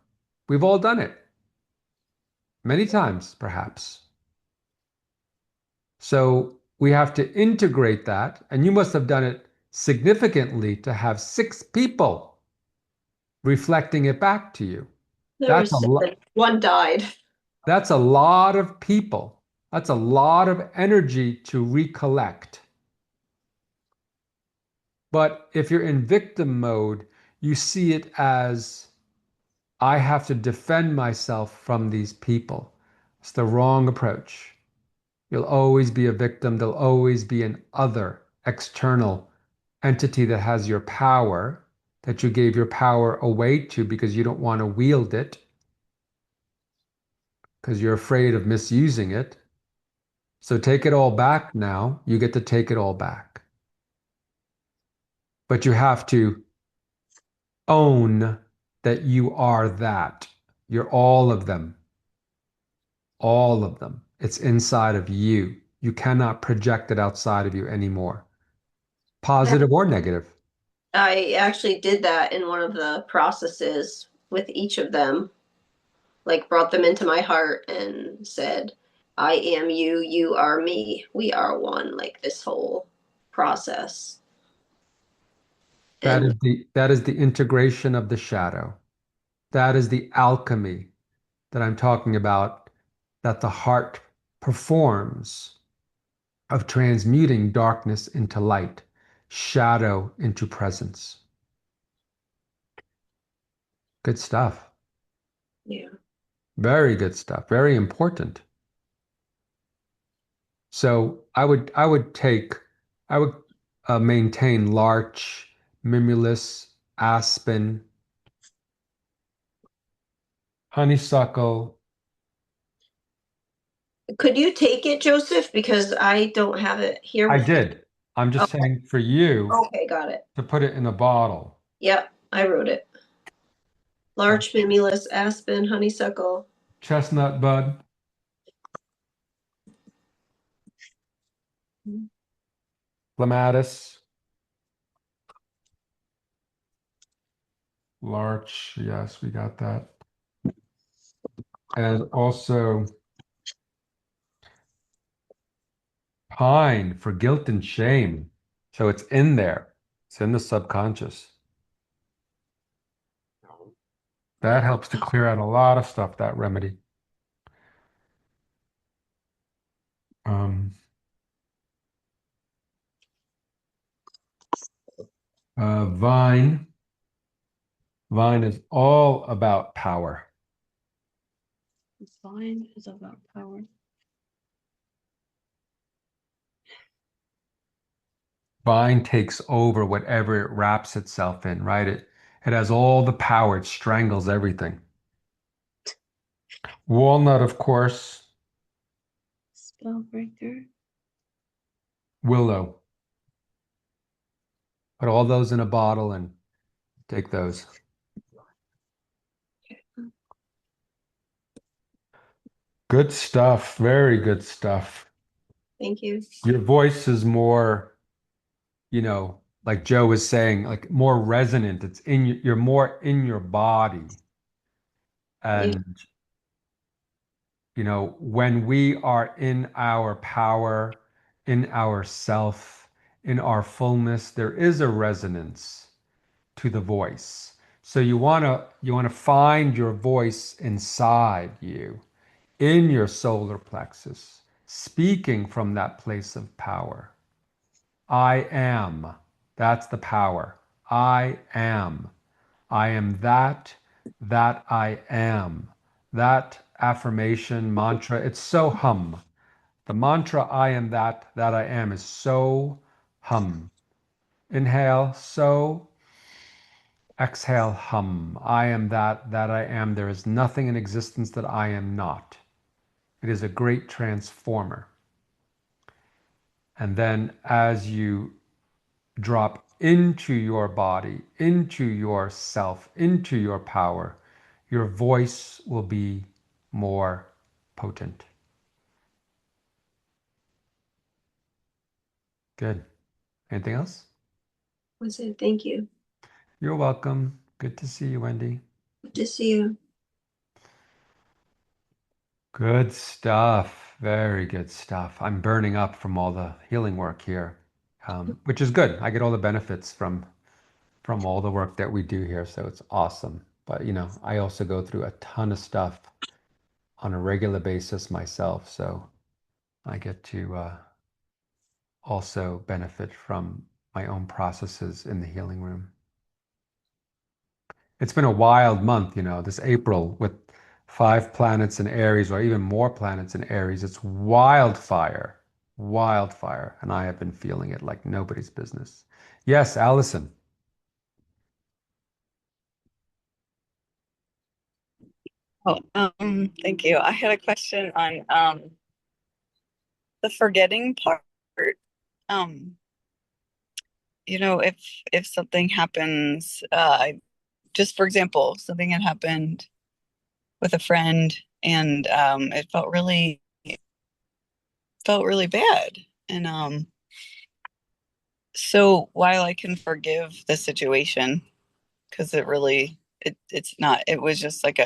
We've all done it many times, perhaps. So we have to integrate that, and you must have done it significantly to have 6 people reflecting it back to you. There That's a was lot. 7. One died. That's a lot of people. That's a lot of energy to recollect. But if you're in victim mode, you see it as I have to defend myself from these people. It's the wrong approach. You'll always be a victim. There'll always be an other external entity that has your power, that you gave your power away to because you don't want to wield it, because you're afraid of misusing it. So take it all back now. You get to take it all back. But you have to own that you are that. You're all of them. All of them. It's inside of you. You cannot project it outside of you anymore, positive or negative. I actually did that in one of the processes with each of them, like brought them into my heart and said, I am you, you are me, we are one, like this whole process. That And is the integration of the shadow. That is the alchemy that I'm talking about, that the heart performs of transmuting darkness into light, shadow into presence. Good stuff. yeah. Very good stuff. Very important. So I would maintain larch, mimulus, aspen, honeysuckle. Could you take it, Joseph? Because I don't have it here I with me. did. I'm just Okay. saying for you Okay, got it. to put it in a bottle. Yep, I wrote it. Larch, mimulus, aspen, honeysuckle. Chestnut bud, clematis, larch. Yes, we got that. And also pine for guilt and shame. So it's in there. It's in the subconscious. That helps to clear out a lot of stuff, that remedy. Um, vine. Vine is all about power. Vine is about power. Vine takes over whatever it wraps itself in, right? It has all the power. It strangles everything. Walnut, of course. Spellbreaker. Willow. Put all those in a bottle and take those. Good stuff. Very good stuff. Thank you. Your voice is more, like Joe was saying, like more resonant. It's you're more in your body. Yeah. And, when we are in our power, in our self, in our fullness, there is a resonance to the voice. So you want to find your voice inside you, in your solar plexus, speaking from that place of power. I am. That's the power. I am. I am that I am. That affirmation mantra, it's so hum. The mantra I am that I am is so hum. Inhale, so. Exhale, hum. I am that I am. There is nothing in existence that I am not. It is a great transformer. And then as you drop into your body, into yourself, into your power, your voice will be more potent. Good. Anything else? That's it. Thank you. You're welcome. Good to see you, Wendy. Good to see you. Good stuff. Very good stuff. I'm burning up from all the healing work here. which is good. I get all the benefits from all the work that we do here, so it's awesome. But I also go through a ton of stuff on a regular basis myself, so I get to also benefit from my own processes in the healing room. It's been a wild month, this April with 5 planets in Aries, or even more planets in Aries. It's wildfire, wildfire, and I have been feeling it like nobody's business. Yes, Allison. Oh, thank you. I had a question on the forgetting part. Um, if something happens, just for example, something had happened with a friend, and it felt really bad. And so while I can forgive the situation, because it's not, it was just like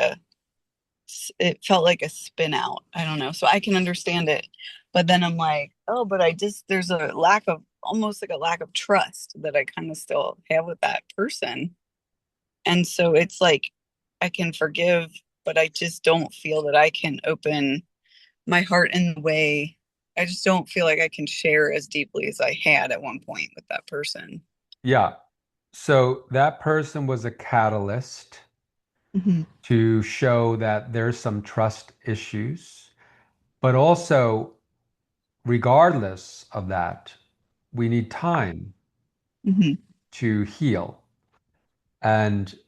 it felt like a spin out. I don't know. So I can understand it. But then I'm like, oh, but there's a lack of, almost like a lack of trust that I kind of still have with that person. And so it's like I can forgive, but I just don't feel that I can open my heart in the way. I just don't feel like I can share as deeply as I had at one point with that person. Yeah. So that person was a catalyst Hmm. to show that there's some trust issues, but also, regardless of that, we need time Hmm. to heal. And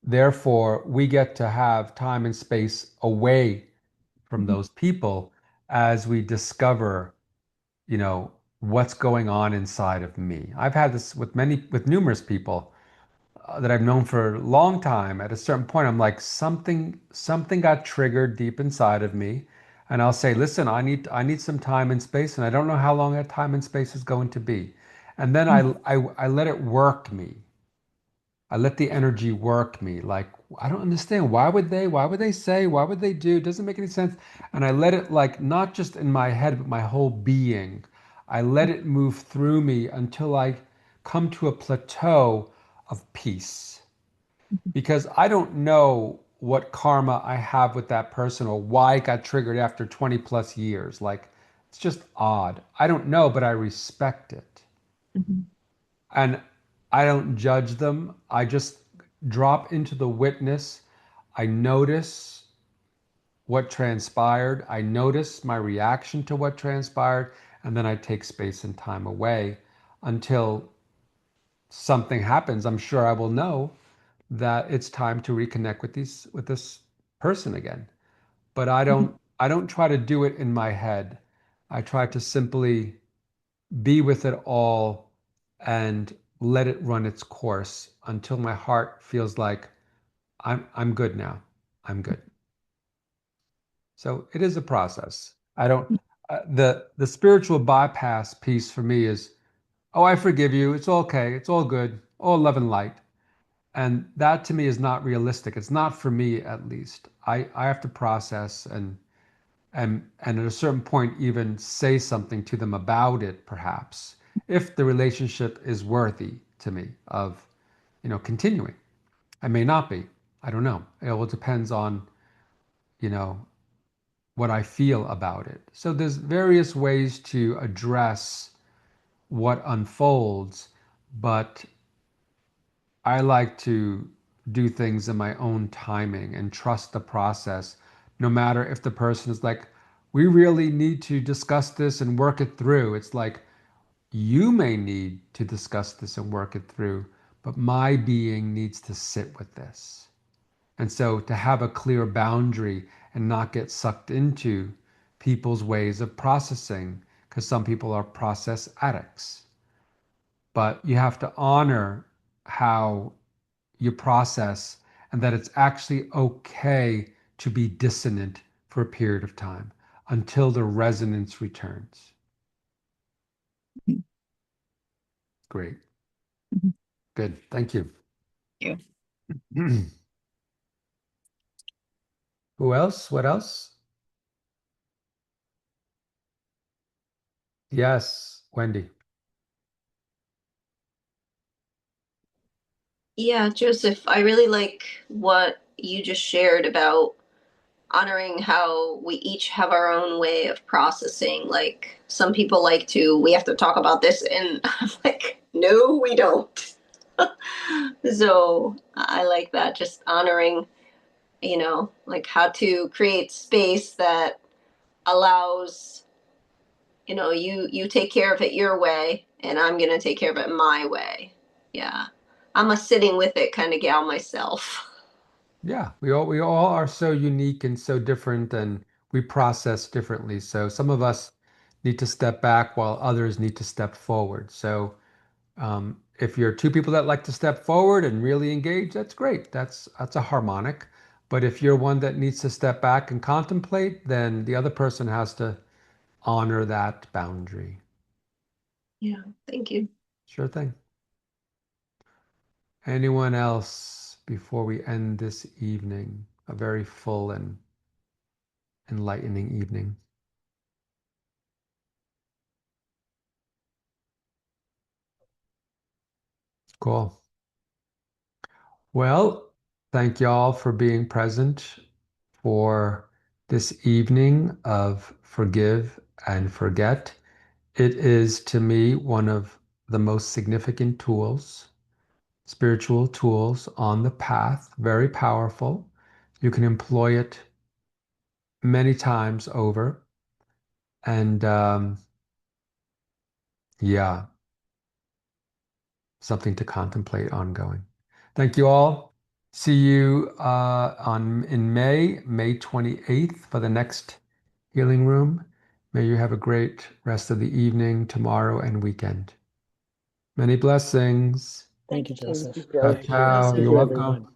therefore, we get to have time and space away from those people as we discover, what's going on inside of me. I've had this with numerous people that I've known for a long time. At a certain point, I'm like, something got triggered deep inside of me, and I'll say, listen, I need some time and space, and I don't know how long that time and space is going to be. And then I let it work me. I let the energy work me. Like, I don't understand. Why would they say? Why would they do? It doesn't make any sense. And I let it, like, not just in my head, but my whole being. I let it move through me until I come to a plateau of peace. Because I don't know what karma I have with that person or why it got triggered after 20 plus years. Like, it's just odd. I don't know, but I respect it. Hmm. And I don't judge them. I just drop into the witness. I notice what transpired. I notice my reaction to what transpired. And then I take space and time away until something happens. I'm sure I will know that it's time to reconnect with this person again. But I don't try to do it in my head. I try to simply be with it all and let it run its course until my heart feels like I'm good now. I'm good. So it is a process. I don't the spiritual bypass piece for me is, oh, I forgive you. It's okay. It's all good. All love and light. And that to me is not realistic. It's not for me, at least. I have to process and at a certain point even say something to them about it, perhaps, if the relationship is worthy to me of continuing. I may not be. I don't know. It all depends on you know what I feel about it. So there's various ways to address what unfolds, but I like to do things in my own timing and trust the process, no matter if the person is like, we really need to discuss this and work it through. It's like, you may need to discuss this and work it through, but my being needs to sit with this. And so to have a clear boundary and not get sucked into people's ways of processing, because some people are process addicts. But you have to honor how you process and that it's actually okay to be dissonant for a period of time until the resonance returns. Great. Mhm. Good. Thank you. You. Who else? What else? Yes, Wendy. Yeah, Joseph, I really like what you just shared about honoring how we each have our own way of processing. Like some people like to, we have to talk about this, and I'm like, no, we don't. So I like that, just honoring, like how to create space that allows, you take care of it your way, and I'm gonna take care of it my way. Yeah. I'm a sitting with it kind of gal myself. Yeah, we all are so unique and so different, and we process differently. So some of us need to step back while others need to step forward. So if you're two people that like to step forward and really engage, that's great. That's a harmonic. But if you're one that needs to step back and contemplate, then the other person has to honor that boundary. Yeah, thank you. Sure thing. Anyone else before we end this evening? A very full and enlightening evening. Cool. Well, thank you all for being present for this evening of Forgive and Forget. It is to me one of the most significant tools, spiritual tools on the path, very powerful. You can employ it many times over. And yeah, something to contemplate ongoing. Thank you all. See you on in May 28th for the next healing room. May you have a great rest of the evening, tomorrow, and weekend. Many blessings. Thank you, Joseph. Ciao, Thank you. ciao. Thank You're you, welcome. everyone.